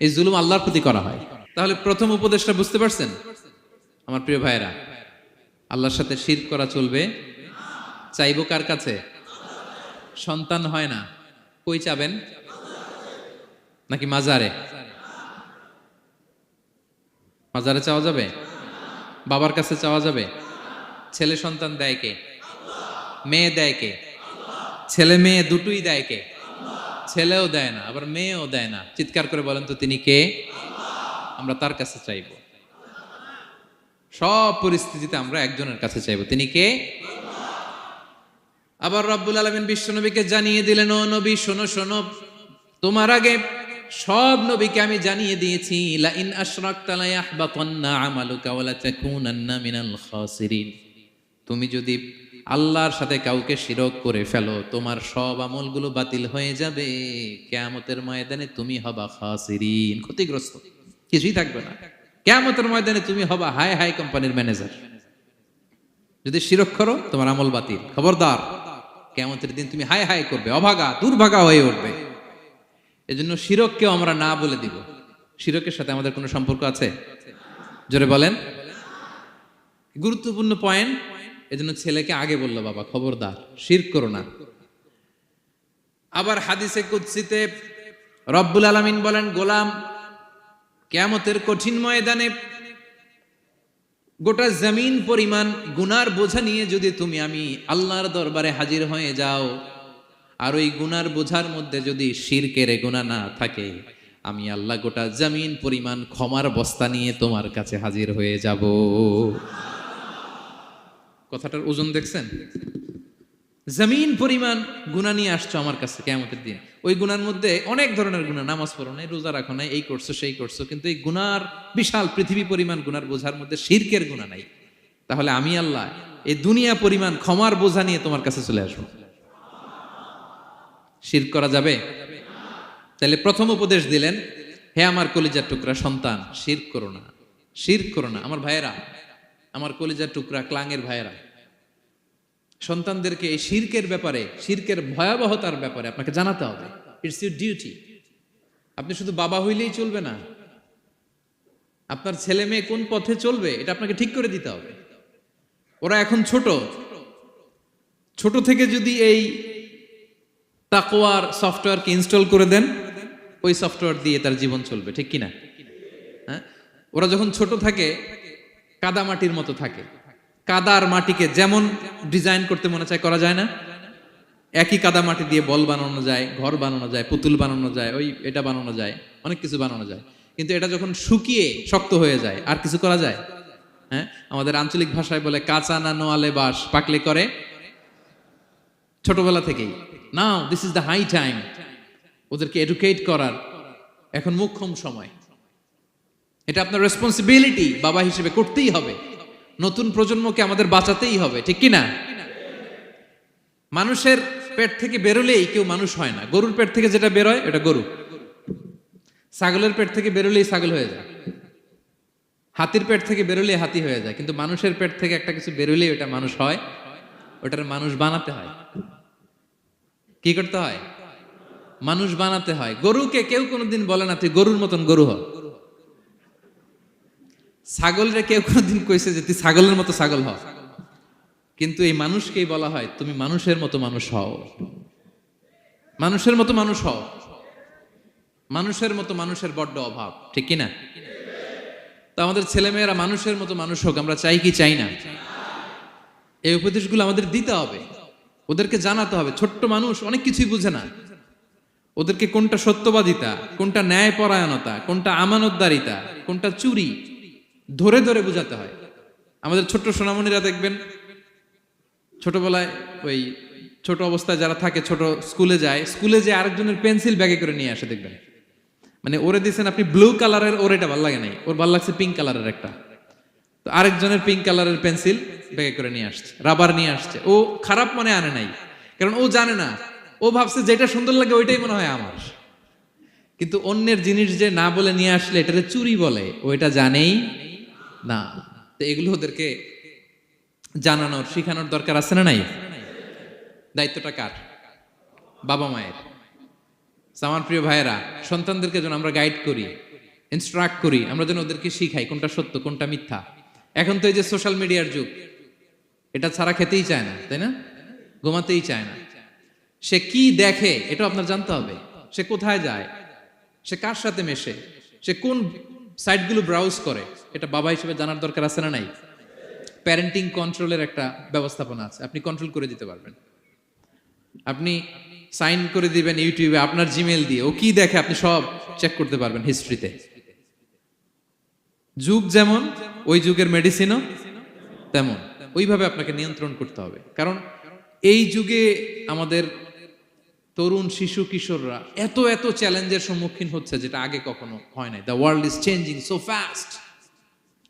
এই জুলুম আল্লাহর প্রতি করা হয়। তাহলে প্রথম উপদেশটা বুঝতে পারছেন আমার প্রিয় ভাইরা? আল্লাহর সাথে শিরক করা চলবে না। চাইবো কার কাছে? সন্তান হয় না, কই চাবেন? নাকি মাজারে? মাজারে চাওয়া যাবে? বাবার কাছে চাওয়া যাবে? ছেলে সন্তান দেয় কে? মেয়ে দেয় কে? ছেলে মেয়ে দুটোই দেয় কে? ছেলেও দেয় না, আবার মেয়েও দেয় না। চিৎকার করে বলেন তো তিনি কে? আমরা তার কাছে চাইব। সব পরিস্থিতিতে আমরা একজনের কাছে চাইব, তিনি কে? আবার রব্বুল আলামিন বিশ্বনবীকে জানিয়ে দিলেন, ও নবী শোনো শোনো, তোমার আগে সব নবীকে আমি জানিয়ে দিয়েছি, লা ইন আশরাকতা লা ইয়াহবাতান্না আমালুকা ওয়া লা তাকুনান্না মিনাল খাসিরিন। তুমি যদি আল্লাহর সাথে কাউকে শিরক করে ফেলো, তোমার সব আমলগুলো বাতিল হয়ে যাবে, কিয়ামতের ময়দানে তুমি হবা খাসিরিন, ক্ষতিগ্রস্ত, কিছুই থাকবে না। কিয়ামতের ময়দানে তুমি হবা হাই হাই কোম্পানির ম্যানেজার। যদি শিরক করো তোমার আমল বাতিল, খবরদার কিয়ামতের দিন তুমি হাই হাই করবে, অভাগা দুর্ভাগা হয়ে উঠবে। এজন্য শিরককেও আমরা না বলে দিব। শিরকের সাথে আমাদের কোনো সম্পর্ক আছে? জোরে বলেন। গুরুত্বপূর্ণ পয়েন্ট, এজন্য ছেলেকে আগে বললো, বাবা খবরদার শিরক করো না। আবার হাদিসে কুদসিতে রব্বুল আলামিন বলেন, গোলাম কিয়ামতের কঠিন ময়দানে গোটা জমিন পরিমাণ গুনার বোঝা নিয়ে যদি তুমি আমি আল্লাহর দরবারে হাজির হয়ে যাও, আর ওই গুনার বোঝার মধ্যে যদি শিরকের গুনাহ না থাকে, আমি আল্লাহ গোটা জমিন পরিমাণ ক্ষমার বস্তা নিয়ে তোমার কাছে হাজির হয়ে যাব। কথাটার ওজন দেখছেন? জমিন পরিমাণ গুনাহ নিয়ে আসছো আমার কাছে কিয়ামতের দিন। ওই গুনার মধ্যে অনেক ধরনের গুনাহ, নামাজ পড়ো নাই, রোজা রাখো নাই, এই করছো সেই করছো, কিন্তু এই গুনার বিশাল পৃথিবী পরিমাণ গুনার বোঝার মধ্যে শিরকের গুনাহ নাই। তাহলে আমি আল্লাহ এই দুনিয়া পরিমাণ ক্ষমার বোঝা নিয়ে তোমার কাছে চলে আসবো। শিরক করা যাবে? তাহলে প্রথম উপদেশ দিলেন, হে আমার কলিজার টুকরা সন্তান, শিরক করো না, শিরক করো না। আমার ভাইয়েরা, আমার কলিজার টুকরা ক্লাঙের ভাইয়েরা, সন্তানদেরকে এই শিরকের ব্যাপারে, শিরকের ভয়াবহতার ব্যাপারে আপনাকে জানাতে হবে। It's your duty. আপনি শুধু বাবা হইলেই চলবে না, আপনার ছেলে মেয়ে কোন পথে চলবে এটা আপনাকে ঠিক করে দিতে হবে। ওরা এখন ছোট, ছোট থেকে যদি এই তাকওয়ার সফটওয়্যারকে ইনস্টল করে দেন, ওই সফটওয়্যার দিয়ে তার জীবন চলবে, ঠিক কিনা? হ্যাঁ, ওরা যখন ছোট থাকে কাদা মাটির মতো থাকে, কাদার মাটিকে যেমন ডিজাইন করতে মনে চায় করা যায় না? একই কাদা মাটি দিয়ে বল বানানো যায়, ঘর বানানো যায়, পুতুল বানানো যায়, ওই এটা বানানো যায়, অনেক কিছু বানানো যায়। কিন্তু এটা যখন শুকিয়ে শক্ত হয়ে যায়, আর কিছু করা যায়? হ্যাঁ, আমাদের আঞ্চলিক ভাষায় বলে কাঁচা না নোয়ালে বাঁশ, পাকলে করে। ছোটবেলা থেকেই now this is the high time, ওদেরকে এডুকেট করার এখন মোক্ষম সময়। এটা আপনার রেসপন্সিবিলিটি, বাবা হিসেবে করতেই হবে। নতুন প্রজন্মকে আমাদের বাঁচাতেই হবে, ঠিক কিনা? মানুষের পেট থেকে বেরোলেই কেউ মানুষ হয় না। গরুর পেট থেকে যেটা বেরোয় এটা গরু, ছাগলের পেট থেকে বেরোলেই ছাগল হয়ে যায়, হাতির পেট থেকে বেরোলেই হাতি হয়ে যায়। কিন্তু মানুষের পেট থেকে একটা কিছু বেরোলেই ওটা মানুষ হয়, ওটার মানুষ বানাতে হয়। কি করতে হয়? মানুষ বানাতে হয়। গরুকে কেউ কোনোদিন বলে না তুই গরুর মতন গরু হ। ছাগলরে কেউ কোনোদিন কইছে যে তুই ছাগলের মতো ছাগল হ। কিন্তু এই মানুষকেই বলা হয় তুমি মানুষের মতো মানুষ হও, মানুষের মতো মানুষ হও। মানুষের মতো মানুষের বড্ড অভাব, ঠিক কিনা? তো আমাদের ছেলেমেয়েরা মানুষের মতো মানুষ হোক, আমরা চাই কি চাই না? এই উপদেশগুলো আমাদের দিতে হবে, ওদেরকে জানাতে হবে। ছোট্ট মানুষ অনেক কিছুই বুঝে না, ওদেরকে কোনটা সত্যবাদিতা, কোনটা ন্যায়পরায়ণতা, কোনটা আমানতদারিতা, কোনটা চুরি, ধরে ধরে বোঝাতে হয়। আমাদের ছোট্ট সোনামণিরা দেখবেন ছোটবেলায় ওই ছোট অবস্থায় যারা থাকে, ছোট স্কুলে যায়, স্কুলে যে আরেকজনের পেন্সিল ব্যাগে করে নিয়ে আসে দেখবেন। মানে ওরে দিচ্ছেন আপনি ব্লু কালারের, ওর এটা ভালো লাগে নাই, ওর ভালো লাগছে পিঙ্ক কালারের একটা, তো আরেকজনের পিঙ্ক কালারের পেন্সিল ব্যাগে করে নিয়ে আসছে, রাবার নিয়ে আসছে। ও খারাপ মানে আনে নাই, কারণ ও জানে না, ও ভাবছে যেটা সুন্দর লাগে ওইটাই মনে হয় আমার। কিন্তু অন্যের জিনিস যে না বলে নিয়ে আসলে এটাকে চুরি বলে, ও এটা জানেই না। তো এগুলো ওদেরকে জানানোর, শিখানোর দরকার আছে না নাই? দায়িত্বটা কার? বাবা মায়ের। আমার প্রিয় ভাইয়েরা, সন্তানদেরকে যেন আমরা গাইড করি, ইনস্ট্রাক্ট করি, আমরা যেন ওদেরকে শিখাই কোনটা সত্য কোনটা মিথ্যা। এখন তো এই যে সোশ্যাল মিডিয়ার যুগ, এটা ছাড়া খেতেই চায় না, তাই না? ঘুমাতেই চায় না। সে কি দেখে এটা আপনার জানতে হবে। সে কোথায় যায়, সে কার সাথে মেশে, সে কোন সাইটগুলো ব্রাউজ করে, এটা বাবা হিসেবে জানার দরকার আছে না নাই? প্যারেন্টিং কন্ট্রোলের একটা ব্যবস্থাপনা আছে, আপনি কন্ট্রোল করে দিতে পারবেন। আপনি সাইন করে দিবেন ইউটিউবে আপনার জিমেল দিয়ে, ও কি দেখে আপনি সব চেক করতে পারবেন হিস্ট্রিতে। যুগ যেমন, ওই যুগের মেডিসিনও তেমন। ওইভাবে আপনাকে নিয়ন্ত্রণ করতে হবে, কারণ এই যুগে আমাদের তরুণ শিশু কিশোররা এত এত চ্যালেঞ্জের সম্মুখীন হচ্ছে যেটা আগে কখনো হয় নাই। The world is changing so fast,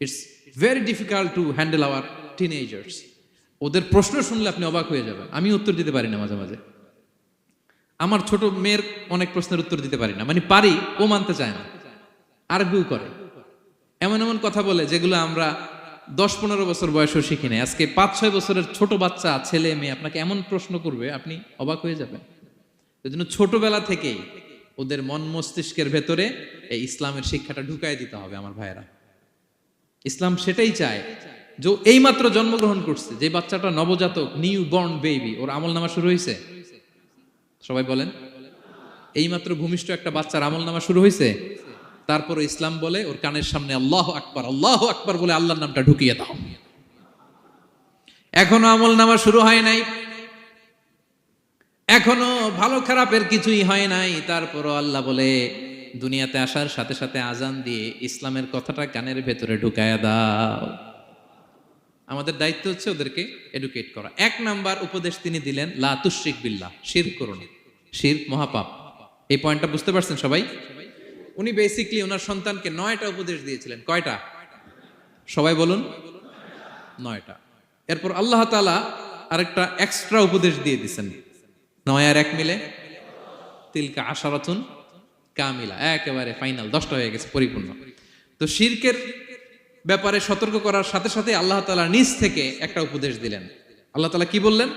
it's very difficult to handle our teenagers. ওদের প্রশ্ন শুনলে আপনি অবাক হয়ে যাবেন। আমি উত্তর দিতে পারি না মাঝে মাঝে, আমার ছোট মেয়ের অনেক প্রশ্নের উত্তর দিতে পারি না, মানে পারি, ও মানতে চায় না, আর্গুও করে, এমন এমন কথা বলে যেগুলো আমরা 10-15 বছর বয়সেও শিখি নাই। আজকে 5-6 বছরের ছোট বাচ্চা, ছেলে মেয়ে আপনাকে এমন প্রশ্ন করবে আপনি অবাক হয়ে যাবেন। এই জন্য ছোটবেলা থেকেই ওদের মন মস্তিষ্কের ভেতরে এই ইসলামের শিক্ষাটা ঢুকাই দিতে হবে। আমার ভাইয়েরা, ইসলাম সেটাই চায়। যে এই মাত্র জন্মগ্রহণ করছে যে বাচ্চাটা, নবজাতক, নিউ বর্ন বেবি, ওর আমল নামা শুরু হয়েছে? সবাই বলেন, এই মাত্র ভূমিষ্ঠ একটা বাচ্চার আমল নামা শুরু হয়েছে। তারপর ইসলাম বলে ওর কানের সামনে আল্লাহু আকবার, আল্লাহু আকবার বলে আল্লাহর নামটা ঢুকিয়ে দাও। এখনো আমল নামা শুরু হয় নাই, এখনো ভালো খারাপের কিছুই হয় নাই, তারপরও আল্লাহ বলে দুনিয়াতে আসার সাথে সাথে আজান দিয়ে ইসলামের কথাটা কানের ভেতরে ঢুকায়া দাও। আমাদের দায়িত্ব হচ্ছে ওদেরকে এডুকেট করা। 1 নাম্বার উপদেশ তিনি দিলেন, লা তুশরিক বিল্লাহ, শিরক করো না, শিরক মহাপাপ। এই পয়েন্টটা বুঝতে পারছেন সবাই? উনি বেসিক্যালি ওনার সন্তানকে 9টা উপদেশ দিয়েছিলেন। কয়টা? সবাই বলুন, 9টা। এরপর আল্লাহ তাআলা আরেকটা এক্সট্রা উপদেশ দিয়ে দিয়েছেন, 9 আর 1 মিলে তিলকা আশারাতুন কামিলা, একেবারে ফাইনাল, 10টা হয়ে গেছে, পরিপূর্ণ। তো শিরকের ব্যাপারে সতর্ক করার সাথে সাথে আল্লাহ তাআলা নিজ থেকে একটা উপদেশ দিলেন। আল্লাহ তাআলা কি বললেন?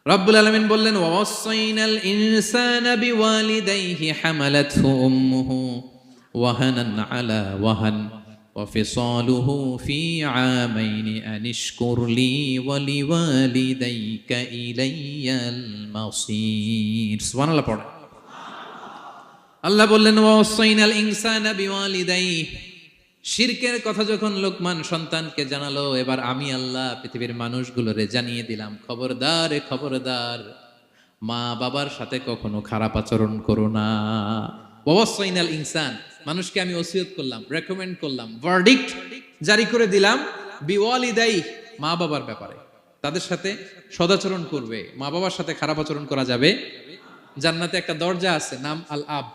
রব্বুল আলামিন বললেন, ওয়াসাইনাল ইনসানা বিওয়ালিদাইহি হামালাতহু উম্মুহু ওয়াহানান আলা ওয়াহান ওয়া ফিসালুহু ফি আমাইনি আনিশকুর লি ওয়া লিওয়ালিদাইকা ইলাইয়াল মাসির। সুবহানাল্লাহ পড়ে। আল্লাহ বললেন, ওয়াসাইনাল ইনসানা বিওয়ালিদাইহি, শিরকের কথা যখন লোকমান সন্তানকে জানালো, এবার আমি আল্লাহ পৃথিবীর মানুষগুলোরে জানিয়ে দিলাম, খবরদার খবরদার, মা বাবার সাথে কখনো খারাপ আচরণ করো না। ওয়াসাইনাল ইনসান, মানুষকে আমি ওসিয়ত করলাম, রেকমেন্ড করলাম, ভার্ডিক্ট জারি করে দিলাম, বিওয়ালিদাই, মা বাবার ব্যাপারে তাদের সাথে সদাচরণ করবে, মা বাবার সাথে খারাপ আচরণ করা যাবে। জান্নাতে একটা দরজা আছে, নাম আল আব,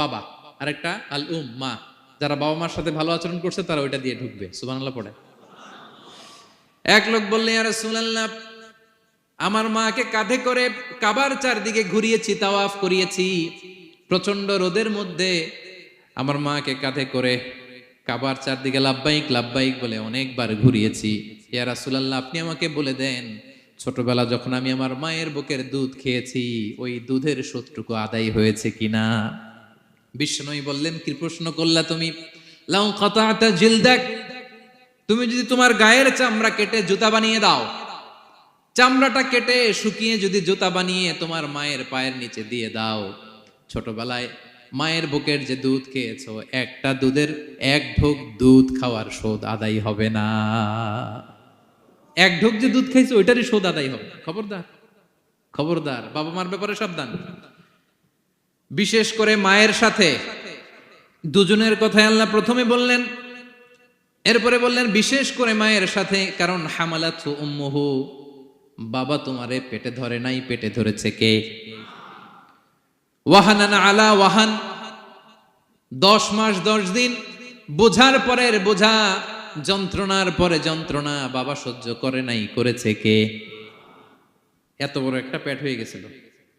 বাবা, আর একটা আল উম, মা। যারা বাবা মার সাথে ভালো আচরণ করছে তারা ওইটা দিয়ে ঢুকবে। সুবহানাল্লাহ পড়ে। এক লোক বললেন, ইয়া রাসূলুল্লাহ, আমার মাকে কাঁধে করে কাবার চারদিকে ঘুরিয়েছি, তাওয়াফ করিয়েছি, প্রচন্ড রোদের মধ্যে আমার মাকে কাঁধে করে কাবার চারদিকে লাব্বাইক লাব্বাইক বলে অনেকবার ঘুরিয়েছি। ইয়া রাসূলুল্লাহ, আপনি আমাকে বলে দেন, ছোটবেলা যখন আমি আমার মায়ের বুকের দুধ খেয়েছি, ওই দুধের শোধটুকু আদায় হয়েছে কিনা? বিষ্ণুই বললেন, কি প্রশ্ন করলা তুমি? লাউ কাতাতা জিলদাক, তুমি যদি তোমার গায়ের চামড়া কেটে জুতা বানিয়ে দাও, চামড়াটা কেটে শুকিয়ে যদি জুতা বানিয়ে তোমার মায়ের পায়ের নিচে দিয়ে দাও, ছোটবেলায় মায়ের বুকের যে দুধ খেয়েছো, একটা দুধের 1 ঢোক দুধ খাওয়ার শোধ আদায় হবে না। 1 ঢোক যে দুধ খাইছো ওইটারই শোধ আদায় হবে না। খবরদার খবরদার, বাবা মার ব্যাপারে সাবধান। বিশেষ করে মায়ের সাথে দুজনের কথাই আল্লাহ প্রথমে বললেন, এরপরে বললেন বিশেষ করে মায়ের সাথে, কারণ হামালাতহু উম্মুহু, বাবা তোমারে পেটে ধরে নাই, পেটে ধরেছে কে? ওয়াহানান আলা ওয়াহান, 10 মাস 10 দিন বোঝার পরের বোঝা, যন্ত্রণার পরে যন্ত্রণা বাবা সহ্য করে নাই, করেছে কে? এত বড় একটা পেট হয়ে গেছিল,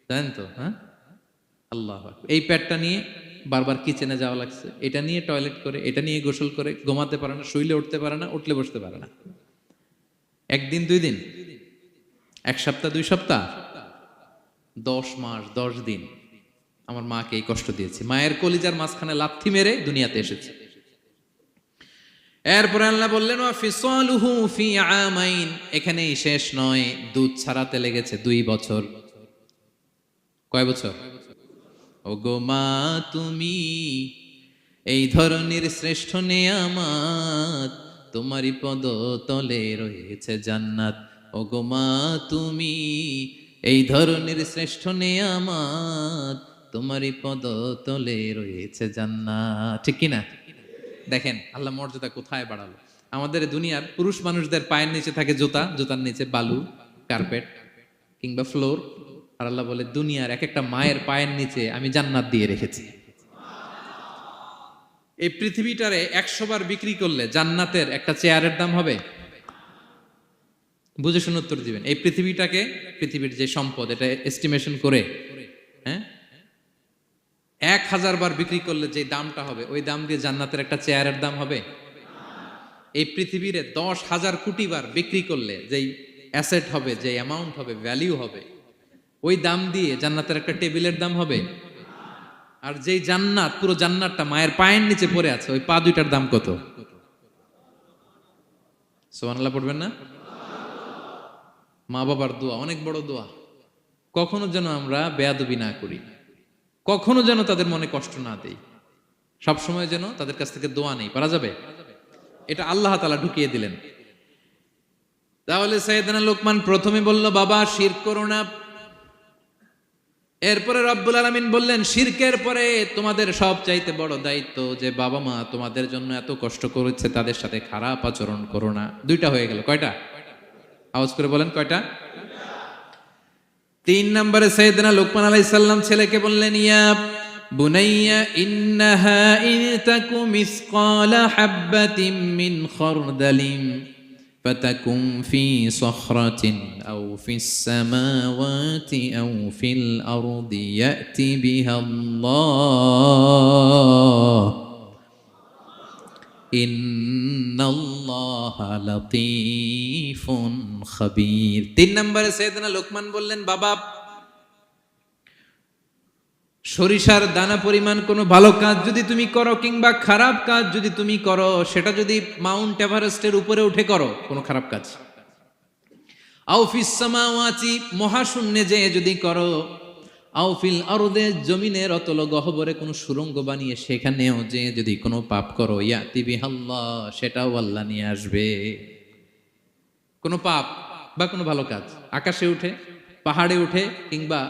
জানেন তো? হ্যাঁ, আল্লাহ। এই পেটটা নিয়ে বারবার কিচেনে যাওয়া লাগছে, এটা নিয়ে টয়লেট করে, এটা নিয়ে গোসল করে, ঘুমাতে পারে না, শুইলে উঠতে পারে না, উঠলে বসতে পারে না। একদিন 2 দিন, 1 সপ্তাহ 2 সপ্তাহ, 10 মাস 10 দিন আমার মাকে এই কষ্ট দিয়েছে। মায়ের কলিজার মাঝখানে লাথি মেরে দুনিয়াতে এসেছে। এরপরে আল্লাহ বললেন ওয়া ফিসালুহু ফি আমাইন, এখানেই শেষ নয়, দুধ ছাড়াতে লেগেছে 2 বছর। কয় বছর? ওগো মা তুমি এই ধরনের শ্রেষ্ঠ নেয়ামত, তোমারই পদ তলে রয়েছে জান্নাত। ওগো মা তুমি এই ধরনের শ্রেষ্ঠ নেয়ামত, তোমারই পদ তলে রয়েছে জান্নাত। ঠিক কিনা? দেখেন আল্লাহ মর্যাদা কোথায় বাড়ালো। আমাদের দুনিয়ার পুরুষ মানুষদের পায়ের নিচে থাকে জুতা, জুতার নিচে বালু, কার্পেট কিংবা ফ্লোর। আর আল্লাহ বলে দুনিয়ার এক একটা মায়ের পায়ের নিচে আমি জান্নাত দিয়ে রেখেছি। এই পৃথিবীটারে 100 বার বিক্রি করলে জান্নাতের একটা চেয়ারের দাম হবে? বুঝে শুনে উত্তর দিবেন। এই পৃথিবীটাকে, পৃথিবীর যে সম্পদ, এটা এস্টিমেশন করে, হ্যাঁ, 1000 বার বিক্রি করলে যে দামটা হবে, ওই দাম দিয়ে জান্নাতের একটা চেয়ারের দাম হবে? এই পৃথিবীরে 10,000 কোটি বার বিক্রি করলে যেই অ্যাসেট হবে, যে অ্যামাউন্ট হবে, ভ্যালিউ হবে, ওই দাম দিয়ে জান্নাতের একটা টেবিলের দাম হবে? আর যেই জান্নাত, পুরো জান্নাতটা মায়ের পায়ের নিচে পড়ে আছে, ওই পা দুইটার দাম কত? সুবহানাল্লাহ পড়বেন না? মা বাবার দোয়া অনেক বড় দোয়া। কখনো যেন আমরা বেয়াদবি না করি, কখনো যেন তাদের মনে কষ্ট না দেই, সবসময় যেন তাদের কাছ থেকে দোয়া নেই। পারা যাবে? এটা আল্লাহ তাআলা ঢুকিয়ে দিলেন। তাহলে সাইয়েদনা লোকমান প্রথমে বলল বাবা শিরক করো না। এরপরে রব্বুল আলামিন বললেন শিরকের পরে তোমাদের সবচাইতে বড় দায়িত্ব যে বাবা মা তোমাদের জন্য এত কষ্ট করেছে, তাদের সাথে খারাপ আচরণ করো না। 2টা হয়ে গেল। কয়টা? আওয়াজ করে বলেন কয়টা? 3 নম্বরে সাইয়েদনা লোকমান আলাইহিস সালাম ছেলেকে বললেন ইয়া বুনাইয়া ইন্নাহা ইন তাকু মিসকালা হাববাতিন মিন খারদালিন ফাতাকুম ফি সখরাতিন আও ফিস সামাওয়াতি আও ফিল আরদি ইয়াতি বিহাল্লাহ ইন্নাল্লাহা লাতীফুন খাবীর। 3 নম্বরে সাইয়েদনা লোকমান বললেন বাবা সরিষার দানা পরিমাণ কোনো ভালো কাজ যদি তুমি করো কিংবা খারাপ কাজ যদি তুমি করো, সেটা যদি মাউন্ট এভারেস্টের উপরে উঠে করো কোনো খারাপ কাজ, আও ফিস সামাওয়াতি মহাশূন্যে যে যদি করো, আও ফিল আরদে জমিনের অতল গহ্বরে কোনো সুড়ঙ্গ বানিয়ে সেখানেও যে যদি কোনো পাপ করো, ইয়াতি বিহাল্লাহ সেটাও আল্লাহ নিয়ে আসবে। কোনো পাপ বা কোনো ভালো কাজ আকাশে উঠে, পাহাড়ে উঠে কিংবা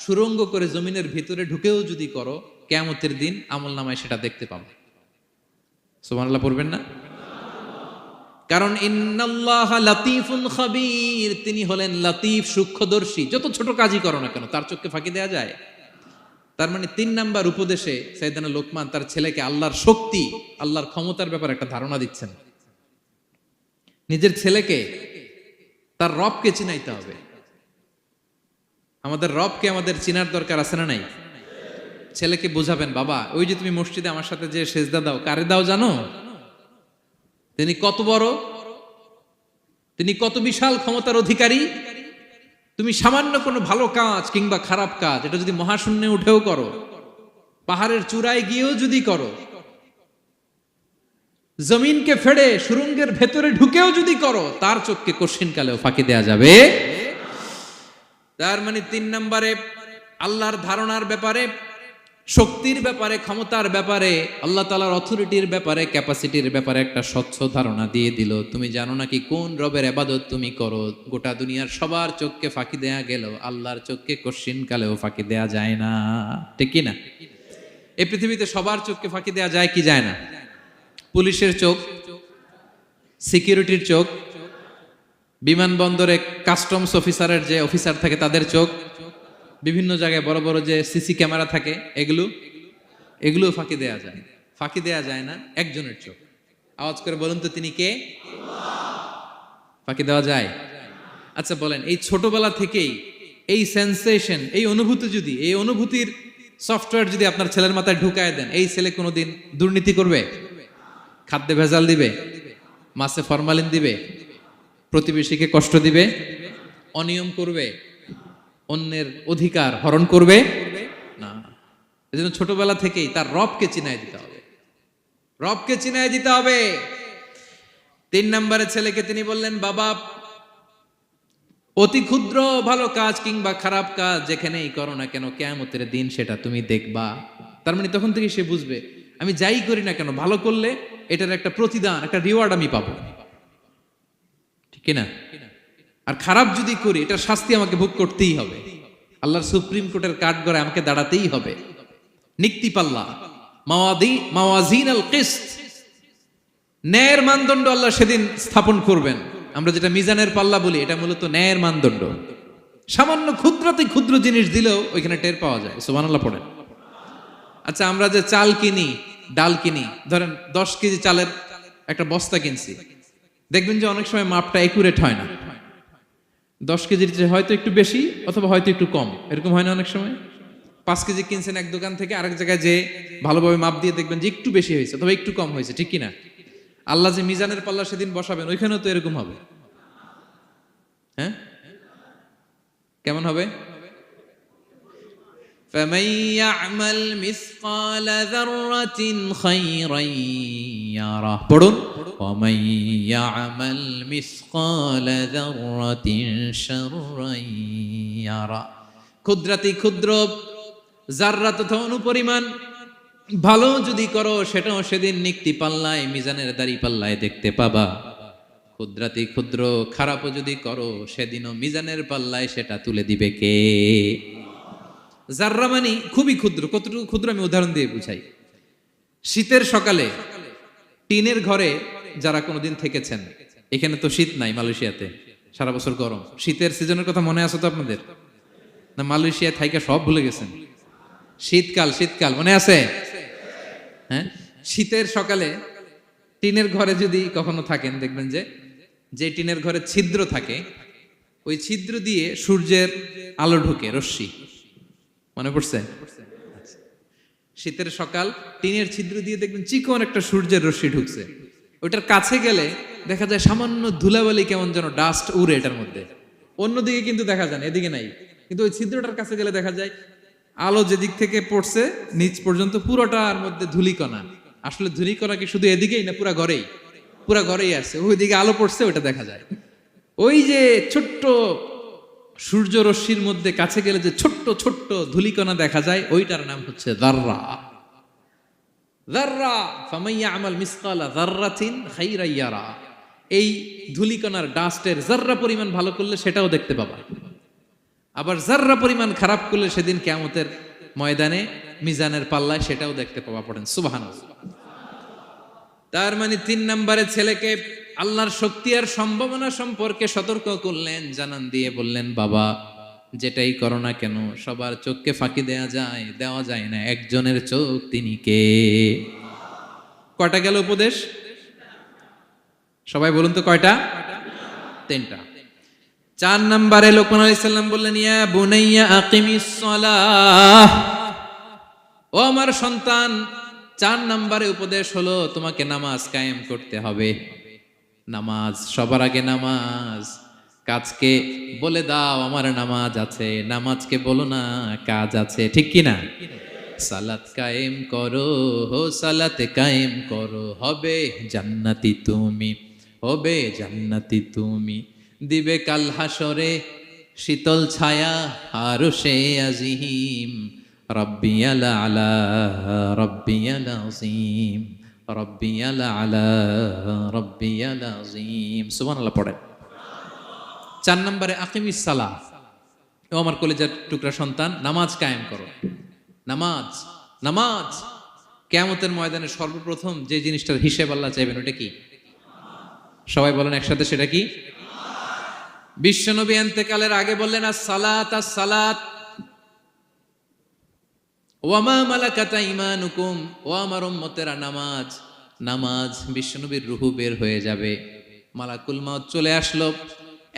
সুড়ঙ্গ করে জমিনের ভিতরে ঢুকেও যদি করো, কিয়ামতের দিন আমলনামায় সেটা দেখতে পাবে। সুবহানাল্লাহ পড়বেন না? কারণ ইন্নাল্লাহা লাতীফুন খাবীর, তিনি হলেন লতিফ সূক্ষ্মদর্শী। যত ছোট কাজই করো না কেন তার চোখে ফাঁকি দেয়া যায়। তার মানে 3 নাম্বার উপদেশে সাইয়েদনা লোকমান তার ছেলেকে আল্লাহর শক্তি, আল্লাহর ক্ষমতার ব্যাপারে একটা ধারণা দিচ্ছেন। নিজের ছেলেকে তার রবকে চিনাইতে হবে। আমাদের রবকে আমাদের চিনার দরকার আছে না নাই? ছেলেকে বুঝাবেন বাবা ওই যে তুমি মসজিদে আমার সাথে যে সেজদা দাও, কারে দাও জানো? তিনি কত বড়, তিনি কত বিশাল ক্ষমতার অধিকারী। তুমি সামান্য কোনো ভালো কাজ কিংবা খারাপ কাজ এটা যদি মহাশূন্যে উঠেও করো, পাহাড়ের চূড়ায় গিয়েও যদি করো, জমিনকে ফেড়ে সুড়ঙ্গের ভেতরে ঢুকেও যদি করো, তার চোখকে কশিনকালেও ফাঁকি দেয়া যাবে। তার মানে 3 নম্বরে আল্লাহর ধারণার ব্যাপারে শক্তির ব্যাপারে, ক্ষমতার ব্যাপারে, আল্লাহ তাআলার অথরিটির ব্যাপারে, ক্যাপাসিটির ব্যাপারে একটা স্বচ্ছ ধারণা দিয়ে দিল। তুমি জানো নাকি কোন রবের ইবাদত তুমি করো? গোটা দুনিয়ার সবার চোখকে ফাঁকি দেয়া গেল, আল্লাহর চোখকে কশিন কালেও ফাঁকি দেয়া যায় না, ঠিক কি না? এই পৃথিবীতে সবার চোখকে ফাঁকি দেয়া যায় কি যায় না? পুলিশের চোখ, সিকিউরিটির চোখ, বিমানবন্দরে কাস্টমস অফিসারের যে অফিসার থাকে তাদের চোখ, বিভিন্ন জায়গায় বড় বড় যে সিসি ক্যামেরা থাকে, এগুলো ফাঁকি দেয়া যায়। ফাঁকি দেয়া যায় না একজনের চোখ। আওয়াজ করে বলুন তো তিনি কে? ফাঁকি দেওয়া যায়? আচ্ছা বলেন, এই ছোটবেলা থেকেই এই সেন্সেশন, এই অনুভূতি যদি, এই অনুভূতির সফটওয়্যার যদি আপনার ছেলের মাথায় ঢুকায় দেন, এই ছেলে কোনোদিন দুর্নীতি করবে? খাদ্যে ভেজাল দিবে? মাছে ফরমালিন দিবে? প্রতিবেশীকে কষ্ট দিবে? অনিয়ম করবে? অন্যের অধিকার হরণ করবে না। এজন্য ছোটবেলা থেকেই তার রবকে চিনায় দিতে হবে, রবকে চিনায় দিতে হবে। 3 নম্বরে ছেলেকে তিনি বললেন, বাবা, অতি ক্ষুদ্র ভালো কাজ কিংবা খারাপ কাজ যেখানেই করো না কেন, কিয়ামতের দিন সেটা তুমি দেখবা। তার মানে তখন থেকে সে বুঝবে আমি যাই করি না কেন, ভালো করলে এটার একটা প্রতিদান, একটা রিওয়ার্ড আমি পাবো, ঠিক না? আর খারাপ যদি করি এটার শাস্তি আমাকে ভোগ করতেই হবে। আল্লাহর সুপ্রিম কোর্টের কাঠগড়ায় আমাকে দাঁড়াতেই হবে। নিক্তি পাল্লা, মাওয়াজিন আল কিসত, ন্যায়ের মানদণ্ড আল্লাহ সেদিন স্থাপন করবেন। আমরা যেটা মিজানের পাল্লা বলি, এটা মূলত ন্যায়ের মানদণ্ড। সামান্য ক্ষুদ্রতে ক্ষুদ্র জিনিস দিলেও ওইখানে টের পাওয়া যায়। সুবহানাল্লাহ পড়েন। আচ্ছা, আমরা যে চাল কিনি, ডাল কিনি, ধরেন 10 কেজি চালের একটা বস্তা কিনছি, দেখবেন যে অনেক সময় মাপটা একুরেট হয় না। 10 কেজির চেয়ে হয়তো একটু বেশি অথবা হয়তো একটু কম, এরকম হয় না অনেক সময়? 5 কেজি কিনছেন এক দোকান থেকে, আরেক জায়গায় যে ভালোভাবে মাপ দিয়ে দেখবেন যে একটু বেশি হয়েছে অথবা একটু কম হয়েছে, ঠিক কিনা? আল্লাহ যে মিজানের পাল্লা সেদিন বসাবেন, ওইখানেও তো এরকম হবে। হ্যাঁ, কেমন হবে? فَمَن يَعْمَلْ مِثْقَالَ ذَرَّةٍ خَيْرًا يَرَهُ, পড়ুন, وَمَن يَعْمَلْ مِثْقَالَ ذَرَّةٍ شَرًّا يَرَهُ। ক্ষুদ্রাতি ক্ষুদ্র জাররা তথা অনুপরিমাণ ভালো যদি করো, সেটাও সেদিন নিক্তি পাল্লায়, মিজানের দাড়ি পাল্লায় দেখতে পাবা। ক্ষুদ্রাতি ক্ষুদ্র খারাপও যদি করো, সেদিনও মিজানের পাল্লায় সেটা তুলে দিবে কে? জাররা মানে খুবই ক্ষুদ্র। কতটুকু ক্ষুদ্র আমি উদাহরণ দিয়ে বুঝাই। শীতের সকালে টিনের ঘরে যারা কোনোদিন থেকেছেন, এখানে তো শীত নাই, মালয়েশিয়াতে সারা বছর গরম। শীতের সিজনের কথা মনে আছে তো আপনাদের? না মালয়েশিয়ায় থাইকা সব ভুলে গেছেন? শীতকাল, শীতকাল মনে আছে? হ্যাঁ, শীতের সকালে টিনের ঘরে যদি কখনো থাকেন, দেখবেন যে টিনের ঘরে ছিদ্র থাকে, ওই ছিদ্র দিয়ে সূর্যের আলো ঢুকে, রশ্মি। মনে পড়ছে? শীতের সকাল, টিনের ছিদ্র দিয়ে দেখবেন চিকন একটা সূর্যের রশ্মি ঢুকছে। ওইটার কাছে গেলে দেখা যায় সামান্য ধুলাবালি, কেমন যেন ডাস্ট উড়ে এটার মধ্যে। অন্যদিকে কিন্তু দেখা যায় না, এদিকে নাই, কিন্তু ওই ছিদ্রটার কাছে গেলে দেখা যায় আলো যেদিক থেকে পড়ছে নিচ পর্যন্ত পুরোটার মধ্যে ধুলিকণা। আসলে ধুলিকণা কি শুধু এদিকেই না পুরা ঘরেই? পুরা ঘরেই আছে, ওইদিকে আলো পড়ছে, ওইটা দেখা যায়। ওই যে ছোট্ট সূর্য রশ্মির মধ্যে কাছে গেলে যে ছোট্ট ছোট্ট ধুলিকণা দেখা যায়, ওইটার নাম হচ্ছে যাররা। যাররা, ফামান ইয়ামাল মিসকালা যাররাতিন খাইরান ইয়ারা। এই ধুলিকণার ডাস্টের যাররা পরিমাণ ভালো করলে সেটাও দেখতে পাবা, আবার যাররা পরিমাণ খারাপ করলে সেদিন কিয়ামতের ময়দানে মিজানের পাল্লায় সেটাও দেখতে পাবা। পড়েন সুবহানাল্লাহ। তার মানে 3 নম্বরে ছেলেকে আল্লাহর শক্তি আর সম্ভাবনা সম্পর্কে সতর্ক করলেন, জানান দিয়ে বললেন, বাবা, যেটাই করো না কেন সবার চোখকে ফাঁকি দেওয়া যায় না, একজনের চোখ, তিনি কে? কয়টা গেল উপদেশ? সবাই বলুন তো কয়টা? 3টা। 4 নম্বরে লোকমান আলাইহিস সালাম বললেন, ইয়া বুনাইয়া আকিমিস সালাহ, ও আমার সন্তান, 4 নম্বরে উপদেশ হলো তোমাকে নামাজ কায়েম করতে হবে। নামাজ, সবার আগে নামাজ। কাজকে বলে দাও আমার নামাজ আছে, নামাজকে বলো না কাজ আছে, ঠিক কি না? সালাত কায়েম করো, হো সালাত কায়েম করো, হবে জান্নাতি তুমি, হবে জান্নাতি তুমি, দিবে কাল হাসরে শীতল ছায়া আরশে আজিম, রাব্বিয়াল আলা রাব্বিয়াল আযীম রাব্বিয়াল আলা রাব্বিয়াল আযীম সুবহানাল্লাহ পড়েন। 4 নম্বরে আকিমিস সালাহ, ও আমার কলিজার টুকরা সন্তান, নামাজ কায়েম করো। নামাজ নামাজ কিয়ামতের ময়দানে সর্বপ্রথম যে জিনিসটার হিসেব আল্লাহ চাইবেন ওটা কি? সবাই বলেন একসাথে, সেটা কি? বিশ্বনবী ইন্তেকালের আগে বললেন আস-সালাত আস-সালাত ওয়া মা মালাকাত আইমানুকুম, ও আমার উম্মতেরা নামাজ নামাজ। বিশ্বনবীর রূহু বের হয়ে যাবে, মালাকুল মাউত চলে আসলো,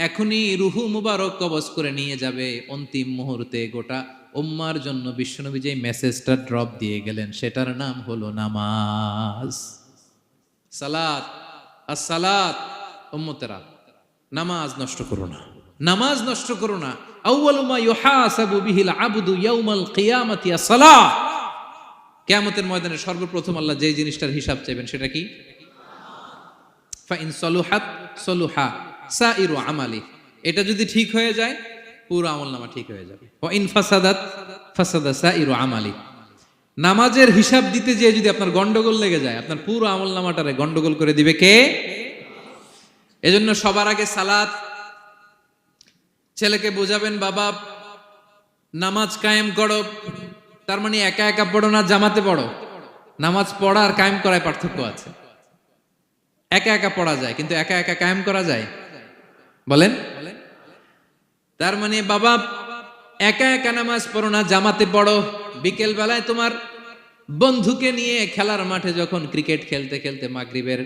এখনই রূহু মুবারক কবজ করে নিয়ে যাবে। অন্তিম মুহূর্তে গোটা উম্মার জন্য বিশ্বনবী যে মেসেজটা ড্রপ দিয়ে গেলেন সেটার নাম হলো নামাজ। সালাত আস-সালাত, উম্মতেরা নামাজ নষ্ট করো না, নামাজ নষ্ট করো না। আউয়ালু মা ইউহাসাবু বিহিল আবদু ইয়াউমাল কিয়ামাতি আস-সালাহ। কিয়ামতের ময়দানে সর্বপ্রথম আল্লাহ যে জিনিসটার হিসাব চাইবেন সেটা কি? ফা ইন সালুহাত সালুহা সাইরু আমালি, এটা যদি ঠিক হয়ে যায় পুরো আমলনামা ঠিক হয়ে যাবে। ওয়া ইন ফাসাদাত ফাসাদা সাইরু আমালি, নামাজের হিসাব দিতে যেয়ে যদি আপনার গন্ডগোল লেগে যায় আপনার পুরো আমলনামাটারে গন্ডগোল করে দিবে কে? এজন্য সবার আগে সালাত। ছেলেকে বোঝাবেন বাবা নামাজ কায়েম করো, তার মানে একা একা পড়ো না, জামাতে পড়ো। নামাজ পড়া আর কায়েম করায় পার্থক্য আছে। একা একা পড়া যায় কিন্তু একা একা কায়েম করা যায়? বলেন। তার মানে বাবা একা একা নামাজ পড়ো না, জামাতে পড়ো। বিকেল বেলায় তোমার বন্ধুকে নিয়ে খেলার মাঠে যখন ক্রিকেট খেলতে খেলতে মাগরিবের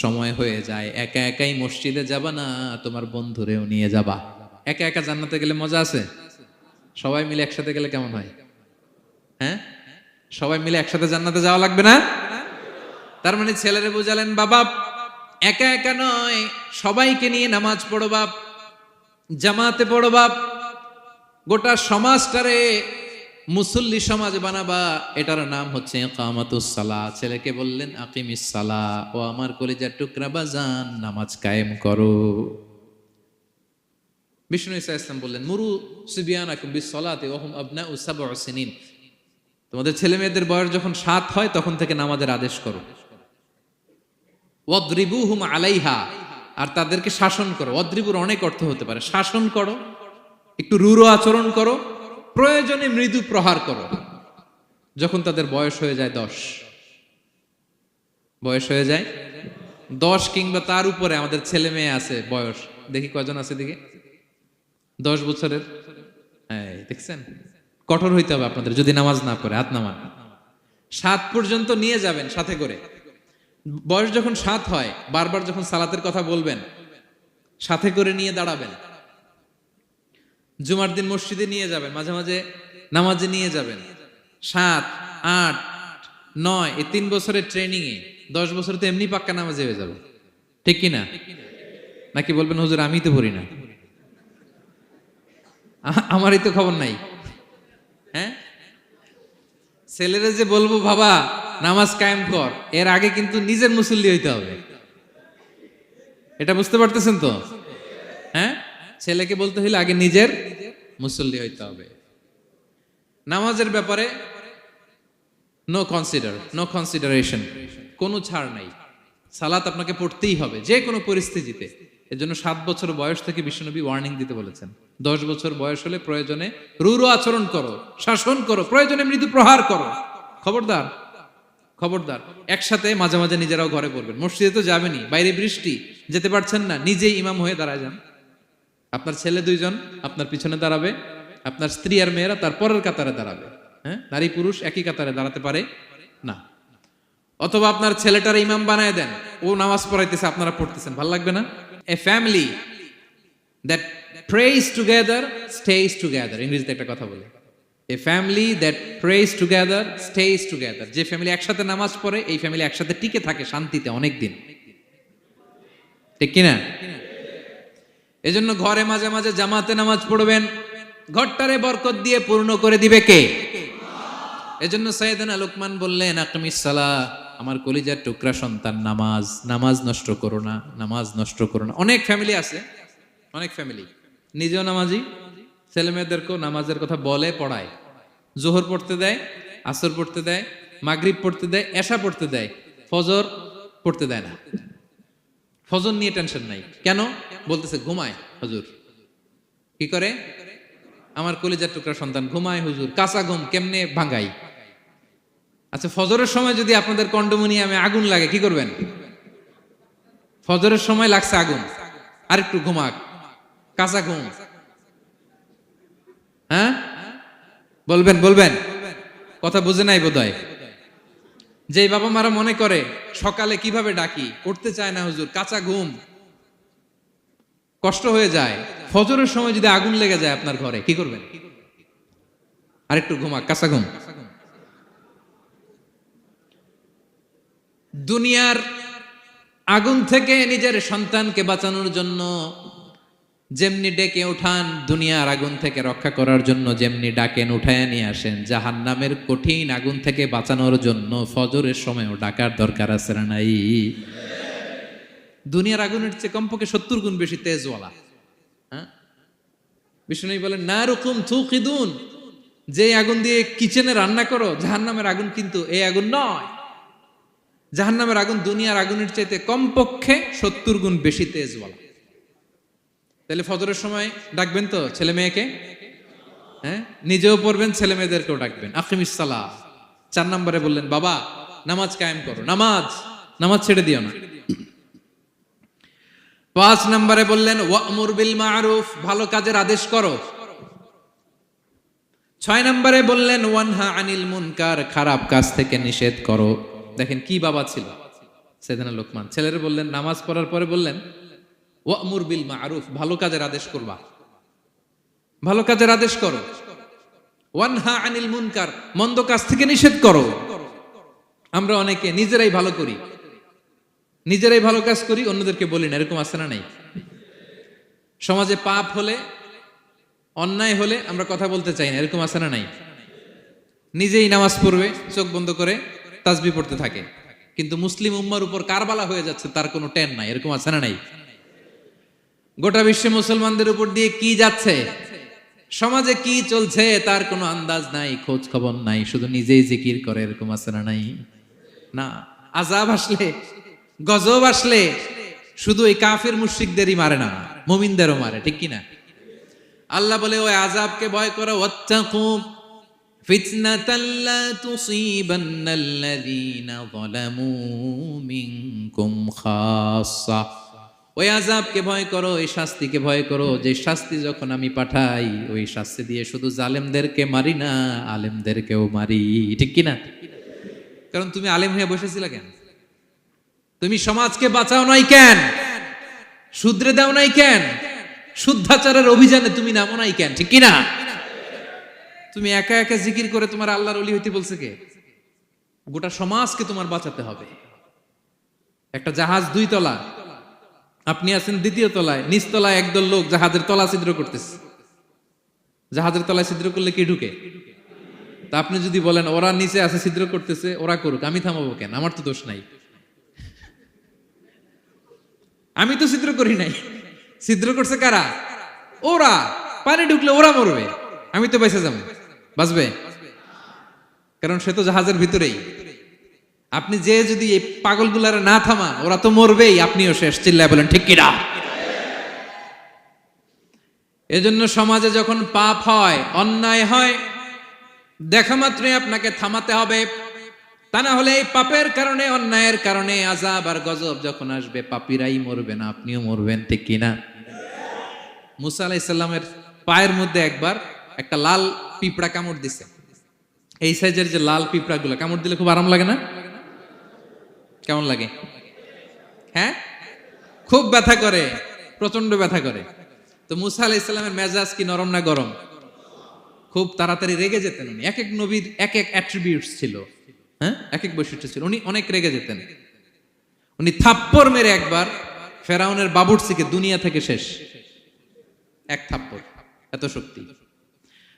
সময় হয়ে যায়, একা একাই মসজিদে যাবা না, তোমার বন্ধুরেও নিয়ে যাবা। একা একা জান্নাতে গেলে মজা আছে? সবাই মিলে একসাথে গেলে কেমন হয়? হ্যাঁ, সবাই মিলে একসাথে জান্নাতে যাওয়া লাগবে না? তার মানে ছেলেরে বুঝালেন বাবা একা একা নয়, সবাইকে নিয়ে নামাজ পড়ো বাপ, জামাতে পড়ো বাপ, গোটা সমাজটারে মুসল্লি সমাজ বানাবা। এটার নাম হচ্ছে ইকামাতুস সালাহ। ছেলেকে বললেন আকিমিস সালাহ, ও আমার কলিজার টুকরা বাজান নামাজ কায়েম করো। বিষ্ণু ঈসা ইসলাম বললেন মুরু সুবিয়ানাকুম বিস-সালাতি ওয়া হুম আবনাউ 7 সিনিন, তোমাদের ছেলে মেয়েদের বয়স যখন 7 হয় তখন থেকে নামাজের আদেশ করো। ওয়াদরিবুহুম আলাইহা, আর তাদেরকে শাসন করো। ওয়াদরিবুর অনেক অর্থ হতে পারে, শাসন করো, একটু রূঢ় আচরণ করো, প্রয়োজনে মৃদু প্রহার করো। যখন তাদের বয়স হয়ে যায় 10, বয়স হয়ে যায় 10 কিংবা তার উপরে, আমাদের ছেলে মেয়ে আছে বয়স, দেখি কয়জন আছে দিকে 10 বছরের। হ্যাঁ দেখছেন, কঠোর হইতে হবে আপনাদের যদি নামাজ না পড়ে। হাত নামান। 7 পর্যন্ত নিয়ে যাবেন সাথে করে। বয়স যখন 7 হয় বারবার যখন সালাতের কথা বলবেন সাথে করে নিয়ে দাঁড়াবেন। জুমার দিন মসজিদে নিয়ে যাবেন, মাঝে মাঝে নামাজে নিয়ে যাবেন। 7, 8, 9 এই 3 বছরের ট্রেনিং এ 10 বছর তো এমনি পাক্কা নামাজে হয়ে যাবে, ঠিক কিনা? নাকি বলবেন হুজুর আমি তো পড়ি না, আমারই তো খবর নাই। হ্যাঁ, ছেলেরা যে বলবো বাবা নামাজ কায়েম কর, এর আগে কিন্তু নিজের মুসল্লি হইতে হবে। এটা বুঝতে পারতেছেন তো? হ্যাঁ, ছেলেকে বলতে হইলে আগে নিজের মুসল্লি হইতে হবে। নামাজের ব্যাপারে নো কনসিডারেশন, কোনো ছাড় নাই। সালাত আপনাকে পড়তেই হবে যে কোনো পরিস্থিতিতে। এজন্য 7 বছর বয়স থেকে বিশ্বনবী ওয়ার্নিং দিতে বলেছেন। 10 বছর বয়স হলে প্রয়োজনে রূঢ় আচরণ করো, শাসন করো, প্রয়োজনে মৃদু প্রহার করো। খবরদার, খবরদার। একসাথে মাঝে মাঝে নিজেরাও ঘরে পড়বেন। মসজিদে তো যাবেনই, বাইরে বৃষ্টি, যেতে পারছেন না, নিজেই ইমাম হয়ে দাঁড়ায় যান। আপনার ছেলে 2 জন আপনার পিছনে দাঁড়াবে, আপনার স্ত্রী আর মেয়েরা তার পরের কাতারে দাঁড়াবে। হ্যাঁ, নারী পুরুষ একই কাতারে দাঁড়াতে পারে না। অথবা আপনার ছেলেটার ইমাম বানায় দেন, ও নামাজ পড়াইতেছে আপনারা পড়তেছেন, ভালো লাগবে না? A family that prays together stays together, ইংরেজিতে একটা কথা বলে, a family that prays together stays together. যে ফ্যামিলি একসাথে নামাজ পড়ে এই ফ্যামিলি একসাথে টিকে থাকে শান্তিতে অনেক দিন, ঠিক কিনা? এজন্য ঘরে মাঝে মাঝে জামাতে নামাজ পড়বেন, ঘরটারে বরকত দিয়ে পূর্ণ করে দিবে কে? এজন্য সাইয়েদনা লোকমান বললেন আকিমিস সালাহ, আমার কলিজার টুকরা সন্তান নামাজ, নামাজ নষ্ট করো না, নামাজ নষ্ট করো না। অনেক ফ্যামিলি আছে, অনেক ফ্যামিলি নিজেও নামাজি, ছেলে মেয়েদেরকেও নামাজের কথা বলে পড়ায়, জোহর পড়তে দেয়, আসর পড়তে দেয়, মাগরিব পড়তে দেয়, এশা পড়তে দেয়, ফজর পড়তে দেয় না। ফজর নিয়ে টেনশন নাই। কেন? বলতেছে ঘুমায় হুজুর। কি করে? আমার কলিজার টুকরা সন্তান ঘুমায় হুজুর, কাঁচা ঘুম কেমনে ভাঙাই? আচ্ছা, ফজরের সময় যদি আপনাদের কন্ডোমিনিয়ামে আগুন লাগে কি করবেন? ফজরের সময় লাগছে আগুন, আরেকটু ঘুমাক, কাঁচা ঘুম। হ্যাঁ, বলবেন বলবেন, কথা বুঝে নাই বোধহয়। যে বাবা মারা মনে করে সকালে কিভাবে ডাকি, উঠতে চায় না হুজুর, কাঁচা ঘুম, কষ্ট হয়ে যায়, ফজরের সময় যদি আগুন লেগে যায় আপনার ঘরে কি করবেন? আরেকটু ঘুমাক, কাঁচা ঘুম। দুনিয়ার আগুন থেকে নিজের সন্তানকে বাঁচানোর জন্য যেমনি ডেকে উঠান, দুনিয়ার আগুন থেকে রক্ষা করার জন্য যেমনি ডাকেন, উঠায় নিয়ে আসেন, জাহান্নামের কঠিন আগুন থেকে বাঁচানোর জন্য ফজরের সময়ও ডাকার দরকার আছে না নাই? দুনিয়ার আগুনের চেয়ে কমপক্ষে 70 গুণ বেশি তেজওয়ালা। হ্যাঁ, বিষ্ণু বলেন নারুকুম তুকিদুন, যে আগুন দিয়ে কিচেনে রান্না করো, জাহান্নামের আগুন কিন্তু এই আগুন নয়। জাহান্নামের আগুন দুনিয়ার আগুনের চাইতে কমপক্ষে 70 গুণ বেশি তেজওয়ালা। তাহলে ফজরের সময় ডাকবেন তো ছেলে মেয়েকে? হ্যাঁ, নিজেও পড়বেন, ছেলে মেয়েদেরকেও ডাকবেন। আকিমিস সালাহ। 4 নম্বরে বললেন বাবা নামাজ কায়েম করো, নামাজ ছেড়ে দিও না। 5 নম্বরে বললেন ওয়ামুর বিল মারুফ, ভালো কাজের আদেশ করো। 6 নম্বরে বললেন ওয়ানহা আনিল মুনকার, খারাপ কাজ থেকে নিষেধ করো। দেখেন কি বাবা ছিল সাইয়েদনা লোকমান। ছেলেরা বললেন, নামাজ পড়ার পরে বললেন ওয়ামুর বিল মারুফ, ভালো কাজের আদেশ করবা, ভালো কাজের আদেশ করো। ওয়ানহা আনিল মুনকার, মন্দ কাজ থেকে নিষেধ করো। আমরা অনেকে নিজেরাই ভালো করি, নিজেরাই ভালো কাজ করি, অন্যদেরকে বলি না, এরকম আছে না নাই? সমাজে পাপ হলে, অন্যায় হলে আমরা কথা বলতে চাই না, এরকম আছে না নাই? নিজেই নামাজ পড়বে, চোখ বন্ধ করে তাসবিহ পড়তে থাকে, কিন্তু মুসলিম উম্মার উপর কারবালা হয়ে যাচ্ছে, তার কোনো টেন নাই, এরকম আছে না নাই? গোটা বিশ্বে মুসলমানদের উপর দিয়ে কি যাচ্ছে, সমাজে কি চলছে তার কোনো আন্দাজ নাই, খোঁজ খবর নাই, শুধু নিজেই জিকির করে, এরকম আছে না নাই? না, আযাব আসলে, গজব আসলে শুধু এই কাফের মুশরিকদেরই মারে না, মুমিনদেরও মারে, ঠিক কি না? আল্লাহ বলে ওই আযাবকে ভয় করো, ওয়াত্তাকু ফিতনাতাল লা তুসিবান্নাল্লাযীনা যালামু মিনকুম খাসসা। ওই আযাবকে ভয় করো, এই শাস্তিকে ভয় করো, যে শাস্তি যখন আমি পাঠাই ওই শাস্তি দিয়ে শুধু জালেমদেরকে মারি না, আলেমদেরকেও মারি, ঠিক কি না? কারণ তুমি আলেম হয়ে বসেছিলা কেন? তুমি সমাজকে বাঁচাও নাই কেন? শুধরে দাও নাই কেন? শুদ্ধাচারের অভিযানে তুমি নামো নাই কেন? ঠিক কি না? তুমি একা একা জিকির করে তোমার আল্লাহর ওলি হইতে বলছে কে? গোটা সমাজকে তোমার বাঁচাতে হবে। একটা জাহাজ 2 তলা, আপনি আছেন 2য় তলায়, নিচ তলায় একদল লোক জাহাজের তলা ছিদ্র করতেছে। জাহাজের তলায় ছিদ্র করলে কি ঢুকে? তা আপনি যদি বলেন ওরা নিচে আছে ছিদ্র করতেছে, ওরা করুক, আমি থামাবো কেন? আমার তো দোষ নাই, আমি তো ছিদ্র করি নাই। ছিদ্র করছে কারা? ওরা। পানি ঢুকলে ওরা মরবে, আমি তো বেঁচে যাবো। বাঁচবে? কারণ সে তো জাহাজের ভিতরেই। আপনি যে যদি এই পাগলগুলার না থামান, ওরা তো মরবেই, আপনিও শেষ। চিল্লায় বলেন ঠিক কিনা? এজন্য সমাজে যখন পাপ হয়, অন্যায় হয়, দেখা মাত্রই আপনাকে থামাতে হবে। তা না হলে এই পাপের কারণে, অন্যায়ের কারণে আযাব আর গজব যখন আসবে, পাপীরাই মরবে না, আপনিও মরবেন, ঠিক কিনা? মুসা আলাইহিস সালামের পায়ের মধ্যে একবার একটা লাল পিঁপড়া কামড় দিছে। এই সাইজের যে লাল পিঁপড়াগুলো কামড় দিলে খুব আরাম লাগে না? কেমন লাগে? হ্যাঁ, খুব ব্যথা করে, প্রচন্ড ব্যথা করে। তো মুসা আলাইহিস সালামের মেজাজ কি নরম না গরম? খুব তাড়াতাড়ি রেগে যেতেন উনি। এক এক নবীর এক এক অ্যাট্রিবিউটস ছিল, হ্যাঁ, এক এক বৈশিষ্ট্য ছিল। উনি অনেক রেগে যেতেন। উনি থাপ্পড় মেরে একবার ফেরাউনের বাবুর্চিকে দুনিয়া থেকে শেষ, এক থাপ্পড়, এত শক্তি।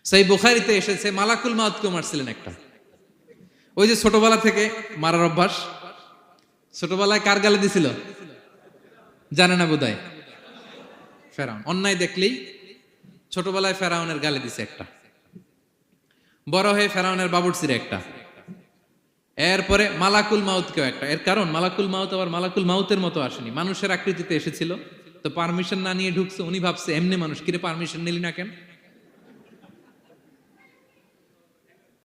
সেই বুখারীতে এসেছে মালাকুল মাউতকে মারছিলেন একটা। ওই যে ছোটবেলা থেকে মারার অভ্যাস, ছোটবেলায় কার গালে দিছিল জানে না বোধহয়? ফেরাউন। অন্যায় দেখলেই ছোটবেলায় ফেরাউনের গালে দিছে একটা। বড় হয়ে ফেরাউনের বাবুর্চির একটা, এরপরে মালাকুল মাউতকেও একটা। এর কারণ মালাকুল মাউত আবার মালাকুল মাউতের মতো আসেনি, মানুষের আকৃতিতে এসেছিল। তো পারমিশন না নিয়ে ঢুকছে, উনি ভাবছে এমনি মানুষ, কিরে পারমিশন নিলি না কেন?